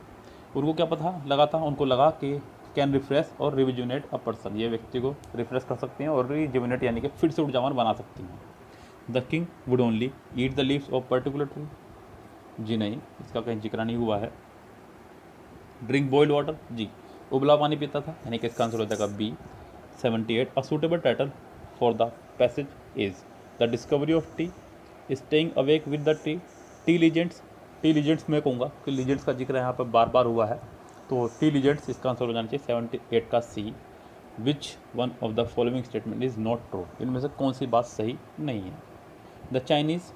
उनको क्या पता लगा था, उनको लगा कि कैन रिफ्रेश और रिविजुनेट अ पर्सन, ये व्यक्ति को रिफ्रेश कर सकती हैं और रिजुविनेट यानी कि फिर से ऊर्जावान बना सकती हैं। The king would only eat the leaves of particular tree, जी नहीं, इसका कहीं जिक्र नहीं हुआ है। ड्रिंक बॉइल्ड वाटर, जी उबला पानी पीता था, यानी कि इसका आंसर हो जाएगा B 78। A suitable title for the passage is the discovery of tea, staying awake with the tea, tea legends. Tea legends मैं कहूँगा कि लीजेंड्स का जिक्र यहाँ पर बार बार हुआ है, तो टी लीजेंड्स इसका आंसर हो जाना चाहिए 78 का C. Which one of the following statement is not true, इनमें से कौन सी बात सही नहीं है। The Chinese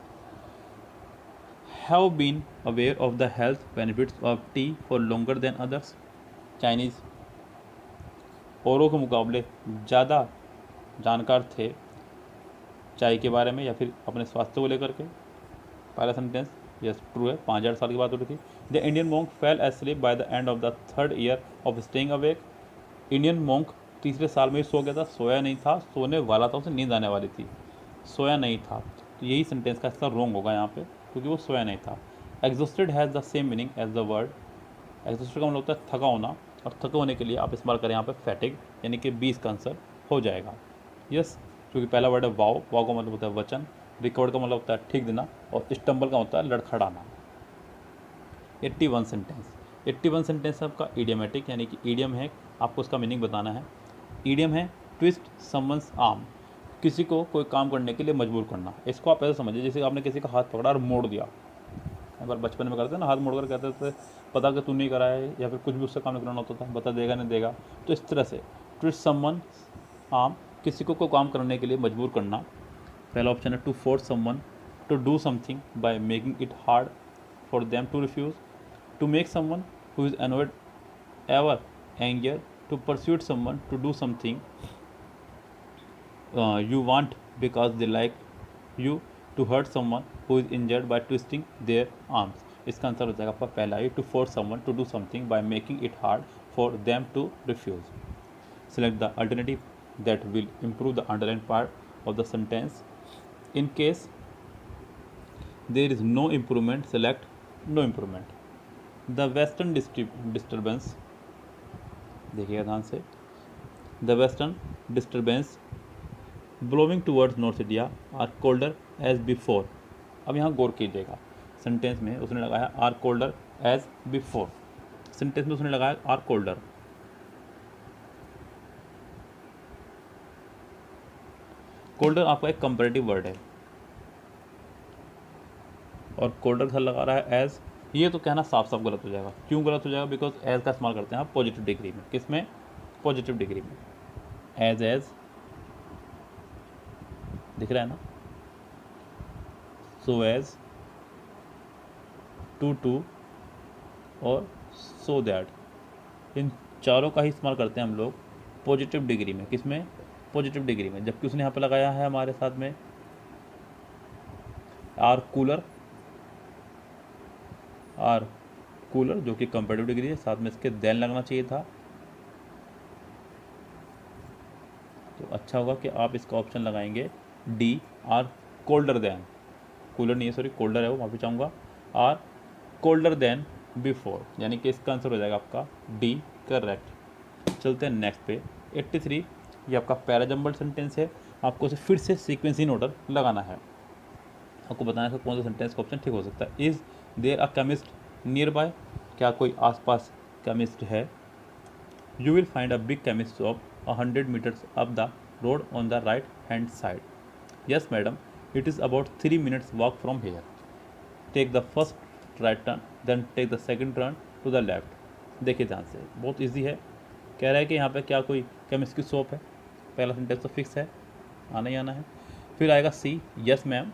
have been aware of the health benefits of tea for longer than others, Chinese औरों के मुकाबले ज़्यादा जानकार थे चाय के बारे में या फिर अपने स्वास्थ्य को लेकर के। पहला सेंटेंस यस ट्रू है, 5000 साल की बात हो रही थी। The Indian monk fail asleep by the end of the 3rd year of staying awake, Indian monk तीसरे साल में ही सो गया था, सोया नहीं था, सोने वाला था, उसे नींद आने वाली थी, सोया नहीं था। तो यही सेंटेंस का इसका रॉन्ग होगा यहाँ पे, क्योंकि वो सोया नहीं था। Exhausted has the same meaning as the word, exhausted का मतलब होता है थका होना, और थके होने के लिए आप इस्तेमाल करें यहाँ पे फैटिग, यानी कि 20 का आंसर हो जाएगा। यस, क्योंकि पहला वर्ड है वाव, वाव का मतलब होता है वचन, रिकवर्ड का मतलब होता है ठीक देना, और स्टम्बल का होता है लड़खड़ाना। 81 सेंटेंस, 81 सेंटेंस आपका इडियमेटिक, यानी कि ईडियम है, आपको उसका मीनिंग बताना है। ईडियम है ट्विस्ट समवंस आर्म, किसी को कोई काम करने के लिए मजबूर करना। इसको आप ऐसे समझिए जैसे आपने किसी का हाथ पकड़ा और मोड़ दिया, एक बार बचपन में करते हैं ना, हाथ मोड़ कर कहते थे पता कि तू नहीं करा है, या फिर कुछ भी उससे काम नहीं कराना होता था, बता देगा नहीं देगा। तो इस तरह से ट्विस्ट समवन आर्म, किसी को कोई काम करने के लिए मजबूर करना। पहला ऑप्शन है to force someone to do something by making it hard for them to refuse, to make someone who is annoyed ever anger, to pursuit someone to do something you want because they like you, to hurt someone who is injured by twisting their arms। इसका आंसर हो जाएगा आपका पहला ही, to force someone to do something by making it hard for them to refuse. Select the alternative that will improve the underlined part of the sentence। in case there is no improvement, select no improvement। the western disturbance, देखिएगा ध्यान से, the western disturbance blowing towards north India are colder as before. अब यहाँ गौर कीजिएगा, सेंटेंस में उसने लगाया are colder as before, sentence में उसने लगाया आर कोल्डर। कोल्डर आपका एक कंपैरेटिव वर्ड है, और कोल्डर घर लगा रहा है एज, ये तो कहना साफ साफ गलत हो जाएगा। क्यों गलत हो जाएगा? बिकॉज एज का इस्तेमाल करते हैं आप पॉजिटिव डिग्री में। किस में? पॉजिटिव डिग्री में। एज दिख रहा है ना, सो एज, टू और सो दैट, इन चारों का ही इस्तेमाल करते हैं हम लोग पॉजिटिव डिग्री में। किस में? पॉजिटिव डिग्री में। जबकि उसने यहाँ पर लगाया है हमारे साथ में आर कूलर जो कि कंपेरेटिव डिग्री है, साथ में इसके देन लगना चाहिए था। तो अच्छा होगा कि आप इसका ऑप्शन लगाएंगे D, are colder than, cooler नहीं है सॉरी, कोल्डर है वो, माफी चाहूँगा, आर कोल्डर देन बिफोर, यानी कि इसका आंसर हो जाएगा आपका डी करेक्ट। चलते हैं नेक्स्ट पे 83। ये आपका पैराजम्बल सेंटेंस है, आपको उसे फिर से सीक्वेंस इन ऑर्डर लगाना है। आपको बताना है कौन सा सेंटेंस का ऑप्शन ठीक हो सकता है। Is there a chemist nearby, क्या कोई आसपास केमिस्ट है? You will find a big chemist shop 100 metres up the road on the right hand side. Yes madam, it is about 3 minutes walk from here. Take the first right turn, then take the second turn to the left. देखिए ध्यान से, बहुत ईजी है। कह रहा है कि यहाँ पे क्या कोई केमिस्ट की शॉप है, पहला सेंटेंस तो फिक्स है, आना ही आना है। फिर आएगा C, yes ma'am,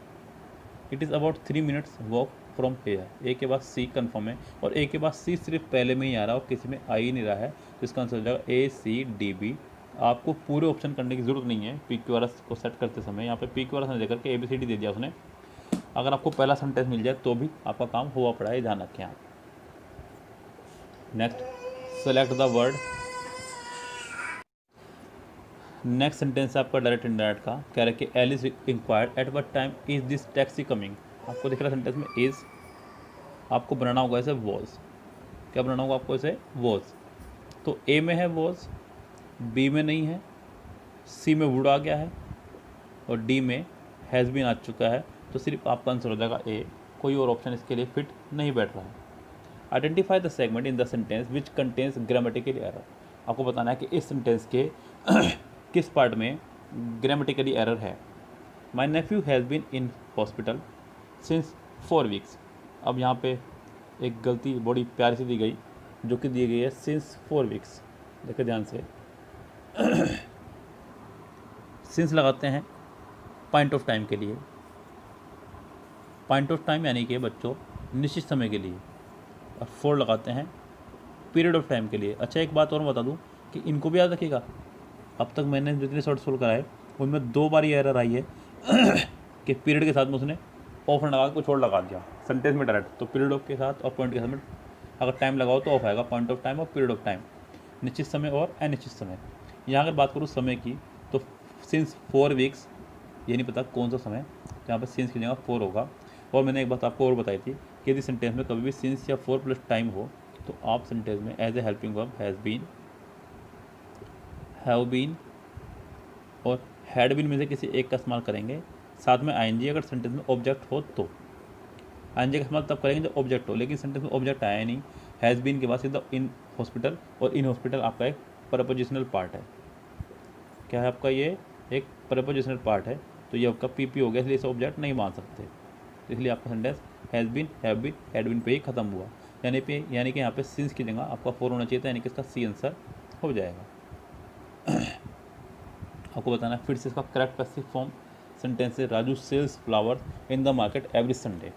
it is about 3 minutes walk from here. A के बाद सी कन्फर्म है, और ए के बाद सी सिर्फ पहले में ही आ रहा है और किसी में आ ही नहीं रहा है, तो इसका आंसर हो जाएगा ए सी डी बी। आपको पूरे ऑप्शन करने की ज़रूरत नहीं है पी क्यू आर एस को सेट करते समय। यहाँ पे पी क्यू आर एस ने देकर के ए बी सी डी दे दिया उसने। अगर आपको पहला सेंटेंस मिल जाए तो भी आपका काम हुआ पड़ा है, ध्यान रखें आप। Next, select the word. Next sentence है आपका डायरेक्ट इनडायरेक्ट का। कह रहा है कि Alice inquired at what time is this taxi coming. आपको दिख रहा है सेंटेंस में इज, आपको बनाना होगा ऐसे वॉज। क्या बनाना होगा आपको इसे, वॉज। तो ए में है वॉज, बी में नहीं है, सी में वुड आ गया है और डी में हैज़ बीन आ चुका है। तो सिर्फ आपका आंसर हो जाएगा ए, कोई और ऑप्शन इसके लिए फिट नहीं बैठ रहा है। Identify the segment in the sentence which contains grammatical error. आपको बताना है कि इस सेंटेंस के किस पार्ट में ग्रामेटिकली एरर है। My nephew has been in hospital since 4 weeks. अब यहाँ पे एक गलती बड़ी प्यारी सी दी गई, जो कि दी गई है सिंस 4 वीक्स। देखिए ध्यान से, सिंस लगाते हैं पॉइंट ऑफ टाइम के लिए, पॉइंट ऑफ टाइम यानी कि बच्चों निश्चित समय के लिए, और 4 लगाते हैं पीरियड ऑफ टाइम के लिए। अच्छा एक बात और बता दूं कि इनको भी याद रखिएगा, अब तक मैंने जितने शॉर्ट सोल्व कराए उनमें 2 बार ये एरर आई है कि पीरियड के साथ में उसने ऑफ लगा के कुछ और लगा दिया सेंटेंस में डायरेक्ट। तो पीरियड ऑफ के साथ और पॉइंट के साथ में अगर टाइम लगाओ तो ऑफ आएगा, पॉइंट ऑफ टाइम और पीरियड ऑफ टाइम, निश्चित समय और अनिश्चित समय। यहाँ अगर बात करूँ समय की तो सिंस 4 वीक्स, ये नहीं पता कौन सा समय, तो यहाँ पर सिंस की जगह 4 होगा। और मैंने एक बात आपको और बताई थी कि यदि सेंटेंस में कभी भी सिंस या 4 प्लस टाइम हो तो आप सेंटेंस में as a helping verb has been, have been और हैड बीन में से किसी एक का इस्तेमाल करेंगे। साथ में आईएनजी अगर सेंटेंस में ऑब्जेक्ट हो तो आईएनजी का इस्तेमाल तब करेंगे जब ऑब्जेक्ट हो, लेकिन सेंटेंस में ऑब्जेक्ट आया नहीं। हैज़ बीन के बाद सीधा इन हॉस्पिटल, और इन हॉस्पिटल आपका एक प्रपोजिशनल पार्ट है। क्या है आपका, ये एक प्रपोजिशनल पार्ट है, तो ये आपका पीपी हो गया, इसलिए इसे ऑब्जेक्ट नहीं मान सकते। तो इसलिए आपका sentence has been, have been, had been पे ही खत्म हुआ। यानी कि यहाँ पे सिंस की जगह आपका 4 होना चाहिए था, यानी कि इसका सी आंसर हो जाएगा। आपको बताना है फिर से इसका करेक्ट पैसिव फॉर्म सेंटेंस है Raju sells flower in the market every Sunday.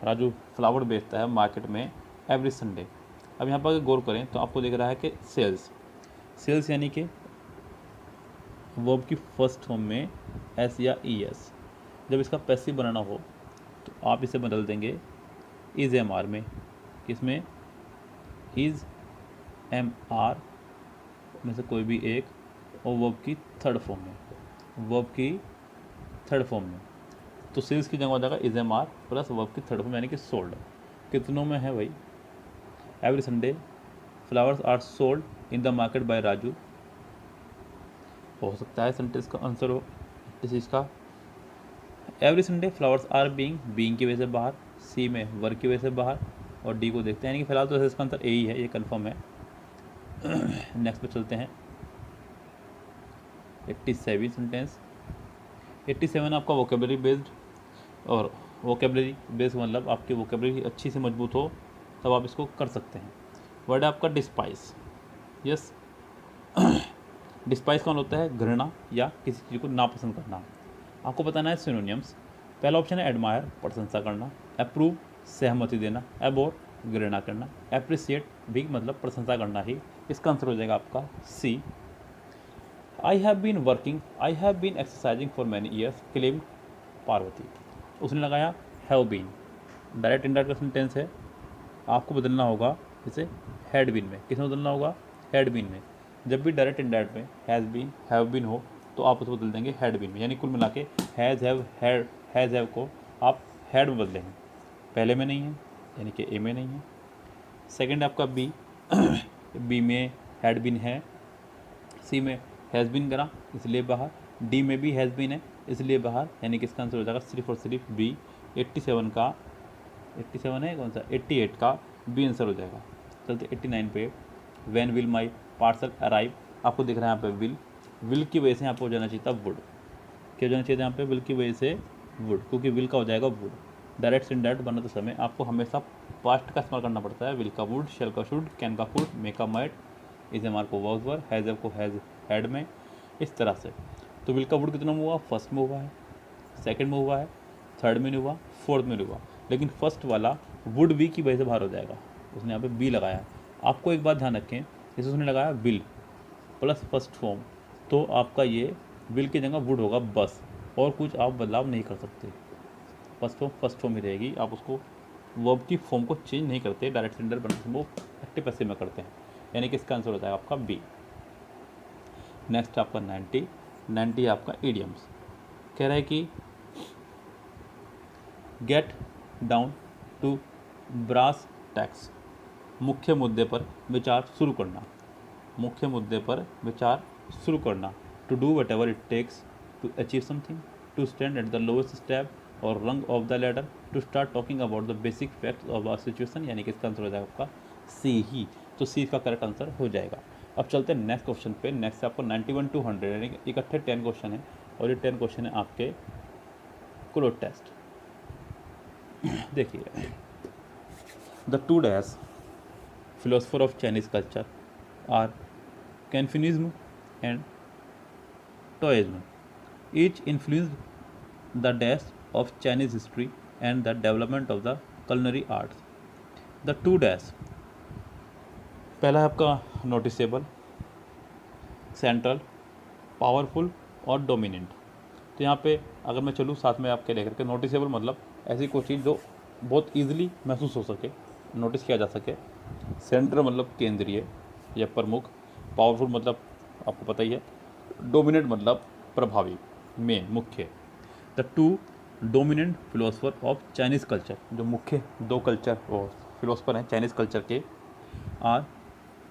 Raju flower बेचता है मार्केट में एवरी संडे। अब यहाँ पर अगर गौर करें तो आपको दिख रहा है कि सेल्स, सेल्स यानी कि वर्ब की फर्स्ट फॉर्म में एस या ई एस। जब इसका पैसिव बनाना हो तो आप इसे बदल देंगे इज एम आर में, किसमें, इज एम आर में से कोई भी एक, और वर्ब की थर्ड फॉर्म में, वर्ब की थर्ड फॉर्म में। तो सेल्स की जगह हो जाएगा is am are plus verb की थर्ड फॉर्म यानी कि सोल्ड। कितनों में है भाई, every Sunday flowers are sold in the market by Raju. हो सकता है सेंटेंस का आंसर हो इस चीज़ का, every Sunday flowers are being की वजह से बाहर, सी में वर्क की वजह से बाहर, और डी को देखते हैं, यानी कि फिलहाल तो इसका आंसर ए ही है, ये कन्फर्म है। नेक्स्ट पे चलते हैं 87 सेंटेंस। 87 आपका वोकेबलरी बेस्ड, और वोकेबलरी बेस्ड मतलब आपकी वोकेबलरी अच्छी से मजबूत हो तब आप इसको कर सकते हैं। वर्ड है आपका डिस्पाइस। यस, डिस्पाइस कौन होता है, घृणा या किसी चीज़ को नापसंद करना। आपको बताना है सिनोनियम्स। पहला ऑप्शन है एडमायर, प्रशंसा करना, अप्रूव, सहमति देना, अबोर, घृणा करना, एप्रिसिएट भी मतलब प्रशंसा करना ही। इसका आंसर हो जाएगा आपका C. I have been working, I have been exercising for many years, claimed Parvati. उसने लगाया हैव बीन, डायरेक्ट इनडायरेक्ट का सेंटेंस है, आपको बदलना होगा इसे हैड बीन में। किसमें बदलना होगा, हैड बीन में। जब भी डायरेक्ट इनडायरेक्ट में हैज़ बीन, हैव बीन हो तो आप उसको बदल देंगे हैड बीन में, यानी कुल मिला के हैज़ हैव, हैज़ हैव को आप हैड में बदलेंगे। पहले में नहीं है यानी कि ए में नहीं है। सेकंड आपका बी, बी में हैड बीन है, सी में हैज़ बीन करा इसलिए बाहर, डी में भी हैज़ बीन है इसलिए बाहर, यानी कि इसका आंसर हो जाएगा सिर्फ और सिर्फ बी। 87 का 87 है कौन सा, 88 का बी आंसर हो जाएगा। चलते 89 पे, when will my parcel arrive. आपको दिख रहा है यहाँ पे विल की वजह से यहाँ पे हो जाना चाहिए था वुड। क्या हो जाना चाहिए था यहाँ पे, विल की वजह से वुड, क्योंकि विल का हो जाएगा वुड। डायरेक्ट से इनडायरेक्ट बनाते समय आपको हमेशा पास्ट का इस्तेमाल करना पड़ता है। विल का वुड, शेल का शुड, कैन का कुड, मे का माइट, इज एम आर को वॉज वर, हैज़ को हैज़ हैड में, इस तरह से। तो विल का वुड कितना में हुआ, फर्स्ट में हुआ है, सेकंड में हुआ है, थर्ड में नहीं हुआ, फोर्थ में नहीं हुआ, लेकिन फर्स्ट वाला वुड बी की वजह से बाहर हो जाएगा। उसने यहाँ पे बी लगाया। आपको एक बात ध्यान रखें, जैसे उसने लगाया विल प्लस फर्स्ट फॉर्म, तो आपका ये विल की जगह वुड होगा बस, और कुछ आप बदलाव नहीं कर सकते। फर्स्ट फॉर्म ही रहेगी, आप उसको वर्ब की फॉर्म को चेंज नहीं करते, डायरेक्ट सेंडर बनते वो एक्टिव पैसिव में करते हैं, यानी कि इसका आंसर हो जाएगा आपका बी। नेक्स्ट आपका 90 आपका इडियम्स। कह रहा है कि get down to brass tacks. मुख्य मुद्दे पर विचार शुरू करना, मुख्य मुद्दे पर विचार शुरू करना, to do whatever it takes to achieve something, to stand at the lowest step और rung of the ladder, to start talking about the basic facts of a situation, यानी कि इसका आंसर हो जाएगा आपका सी ही। तो सी का करेक्ट आंसर हो जाएगा। अब चलते हैं नेक्स्ट क्वेश्चन पे। नेक्स्ट आपको 91 to 100 यानी कि इकट्ठे 10 क्वेश्चन है और ये 10 क्वेश्चन है आपके क्लोज टेस्ट। देखिए, the two dash philosopher of Chinese culture are Confucianism and Taoism. Each influenced the dash of Chinese history and the development of the culinary arts. The two dash, पहला है आपका नोटिसेबल, सेंट्रल, पावरफुल और डोमिनेंट। तो यहाँ पे अगर मैं चलूँ साथ में आपके लेकर के, नोटिसेबल मतलब ऐसी कोई चीज़ जो बहुत ईजिली महसूस हो सके, नोटिस किया जा सके। सेंट्रल मतलब केंद्रीय या प्रमुख। पावरफुल मतलब आपको पता ही है। डोमिनेंट मतलब प्रभावी, मेन, मुख्य। The two dominant philosopher of Chinese culture, जो मुख्य दो कल्चर और फिलोसफर हैं चाइनीज़ कल्चर के, आर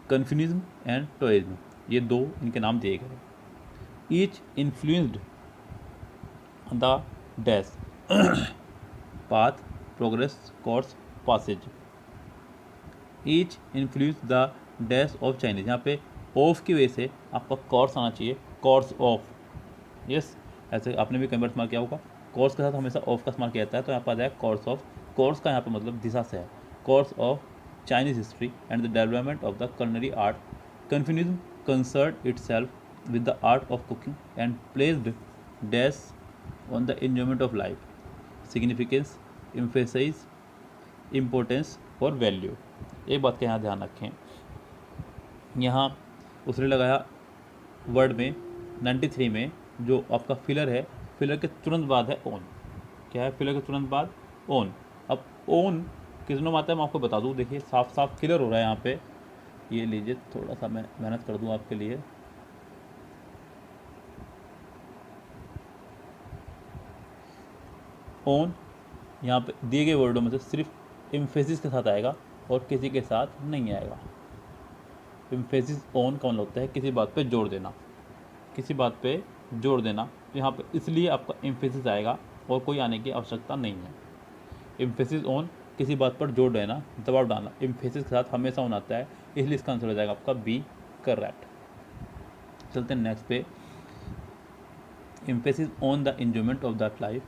कन्फ्यूनिज्म एंड टोइज्म। ये दो इनके नाम दिए गए। Each influenced the dash path, progress, course, passage. Each influence the dash of Chinese, यहाँ पे ऑफ की वजह से आपका कोर्स आना चाहिए, कोर्स ऑफ। यस, ऐसे आपने भी कई बार इस्तेमाल किया होगा। कोर्स के साथ हमेशा ऑफ का इस्तेमाल किया जाता है, तो यहाँ पर आ जाएगा कोर्स ऑफ। कोर्स का यहाँ पे मतलब दिशा से है। Course of Chinese history and the development of the culinary art. Confucianism concern itself with the art of cooking and placed dash on the enjoyment of life, significance, emphasise, importance और वैल्यू। एक बात का यहाँ ध्यान रखें, यहाँ उसने लगाया वर्ड में 93 में जो आपका फिलर है, फिलर के तुरंत बाद है ओन। क्या है फिलर के तुरंत बाद? ओन। अब ओन किसनों में आता है मैं आपको बता दूँ। देखिए साफ साफ क्लियर हो रहा है यहाँ पे। ये लीजिए, थोड़ा सा मैं मेहनत कर दूँ आपके लिए। ओन यहाँ पे दिए गए वर्डों में से सिर्फ एम्फेसिस के साथ आएगा और किसी के साथ नहीं आएगा। एम्फेसिस ऑन का मतलब होता है किसी बात पे जोर देना, किसी बात पे जोर देना। तो यहाँ पे इसलिए आपका एम्फेसिस आएगा और कोई आने की आवश्यकता नहीं है। एम्फेसिस ऑन, किसी बात पर जोर देना, दबाव डालना, एम्फेसिस के साथ हमेशा ऑन आता है, इसलिए इसका आंसर हो जाएगा आपका बी, करेक्ट। चलते हैं नेक्स्ट पे। Emphasis on the enjoyment of the life.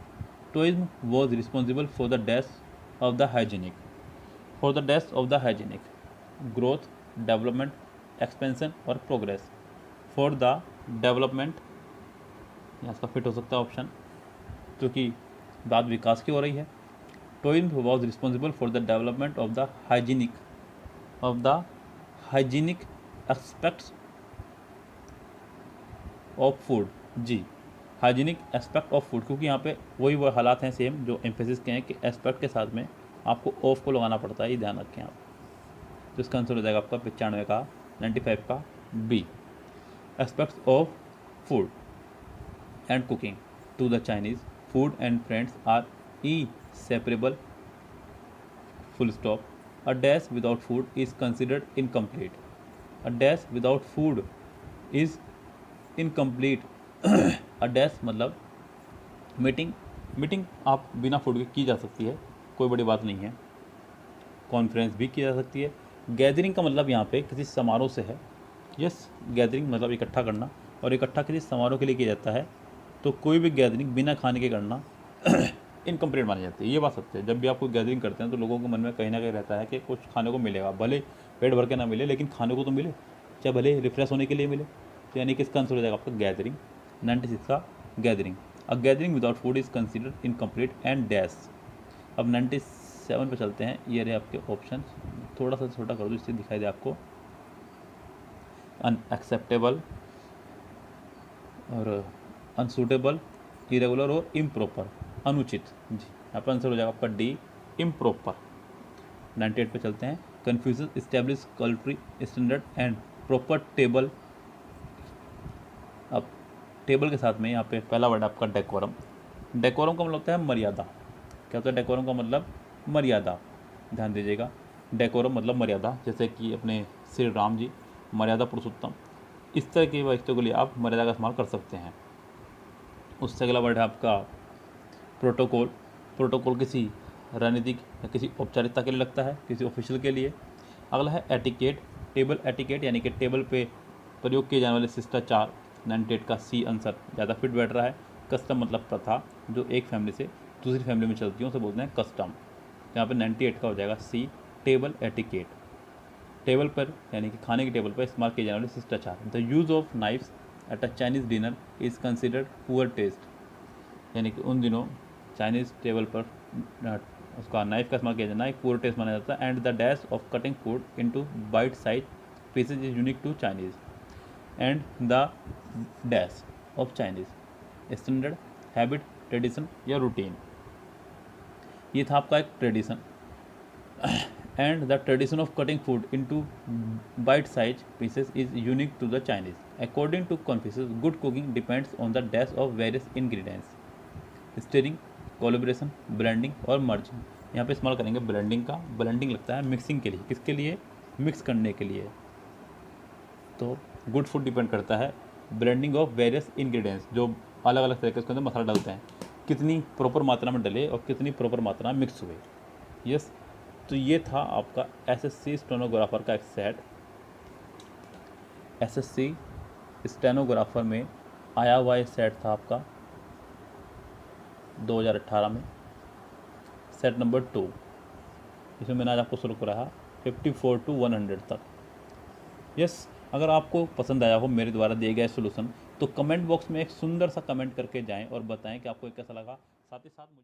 Tourism was responsible for the dash of the hygienic, for the dash of the hygienic, growth, development, expansion और प्रोग्रेस। फॉर द डेवलपमेंट, यहाँ इसका फिट हो सकता है ऑप्शन, क्योंकि बात विकास की हो रही है। Tourism was responsible for the development of the hygienic aspects of food. जी, हाइजीनिक एस्पेक्ट ऑफ फूड, क्योंकि यहाँ पे वही वो हालात हैं सेम जो एम्फेसिस के हैं कि एस्पेक्ट के साथ में आपको ऑफ को लगाना पड़ता है, ये ध्यान रखें आप। तो इसका आंसर हो जाएगा आपका 95 का, 95 का B. Aspects of food and cooking to the Chinese food and friends are inseparable, full stop. A dash without food is considered incomplete. A dash without food is incomplete. A dash मतलब मीटिंग आप बिना फूड के की जा सकती है, कोई बड़ी बात नहीं है। कॉन्फ्रेंस भी की जा सकती है। गैदरिंग का मतलब यहाँ पे किसी समारोह से है। यस, गैदरिंग मतलब इकट्ठा करना, और इकट्ठा किसी समारोह के लिए किया जाता है। तो कोई भी गैदरिंग बिना खाने के करना इनकम्प्लीट मानी जाती है। ये बात सत्य है। जब भी आप कोई गैदरिंग करते हैं तो लोगों के मन में कहीं ना कहीं रहता है कि कुछ खाने को मिलेगा, भले पेट भर के ना मिले लेकिन खाने को तो मिले, चाहे भले रिफ्रेश होने के लिए मिले। तो यानी कि इसका आंसर हो जाएगा आपका गैदरिंग, 96 का gathering. A gathering without food is considered incomplete and dash. अब 97 पे चलते हैं। ये रहे आपके ऑप्शन, थोड़ा सा छोटा कर दो इससे दिखाई दे आपको। अनएक्सेप्टेबल और अनसूटेबल, इरेगुलर और इम्प्रॉपर, अनुचित। जी, यहाँ पर आंसर हो जाएगा आपका डी, इम्प्रॉपर। 98 पे चलते हैं। Confucian establish culinary standard and proper table. अब टेबल के साथ में यहाँ पे पहला वर्ड आपका डेकोरम। डेकोरम का मतलब होता है मर्यादा। क्या होता है डेकोरम का मतलब? मर्यादा। ध्यान दीजिएगा, डेकोरम मतलब मर्यादा, जैसे कि अपने श्री राम जी मर्यादा पुरुषोत्तम, इस तरह की वाक्यों के लिए आप मर्यादा का इस्तेमाल कर सकते हैं। उससे अगला वर्ड है आपका प्रोटोकॉल। प्रोटोकॉल किसी रणनीतिक या किसी औपचारिकता के लिए लगता है, किसी ऑफिशियल के लिए। अगला है एटिकेट। टेबल एटिकेट यानी कि टेबल पे प्रयोग किए जाने वाले शिष्टाचार। 98 का सी आंसर ज़्यादा फिट बैठ रहा है। कस्टम मतलब प्रथा, जो एक फैमिली से दूसरी फैमिली में चलती है उसे बोलते हैं कस्टम। यहाँ पे 98 का हो जाएगा सी, टेबल एटिकेट। टेबल पर यानी कि खाने की टेबल पर इस्तेमाल किए जाने वाले शिष्टाचार। The use of knives at a Chinese dinner is considered poor taste, यानी कि उन दिनों चाइनीज़ टेबल पर उसका नाइफ का इस्तेमाल किया जाना एक पुअर टेस्ट माना जाता है। And the dash of cutting food into bite size pieces is unique to Chinese and the dash of Chinese standard, habit, tradition या रूटीन। ये था आपका एक tradition. And the tradition of cutting food into bite size pieces is unique to the Chinese. According to Confucius, good cooking depends on the dash of various ingredients. Stirring, collaboration, blending और मर्जिंग। यहाँ पे इस्तेमाल करेंगे ब्लेंडिंग का। ब्लेंडिंग लगता है मिक्सिंग के लिए, किसके लिए? मिक्स करने के लिए। तो गुड फूड डिपेंड करता है ब्लेंडिंग ऑफ वेरियस इंग्रेडिएंट्स, जो अलग अलग तरह के उसके अंदर मसाला डालते हैं, कितनी प्रॉपर मात्रा में डले और कितनी प्रॉपर मात्रा में मिक्स हुए। यस, तो ये था आपका एसएससी स्टेनोग्राफर का एक सेट। एसएससी स्टेनोग्राफर में आया हुआ ये सेट था आपका 2018 में, सेट नंबर 2। इसमें मैंने आज आपको शुरू कराया 54 to 100 तक। यस, अगर आपको पसंद आया हो मेरे द्वारा दिए गए सोल्यूशन, तो कमेंट बॉक्स में एक सुंदर सा कमेंट करके जाएं और बताएं कि आपको ये कैसा लगा। साथ ही साथ मुझे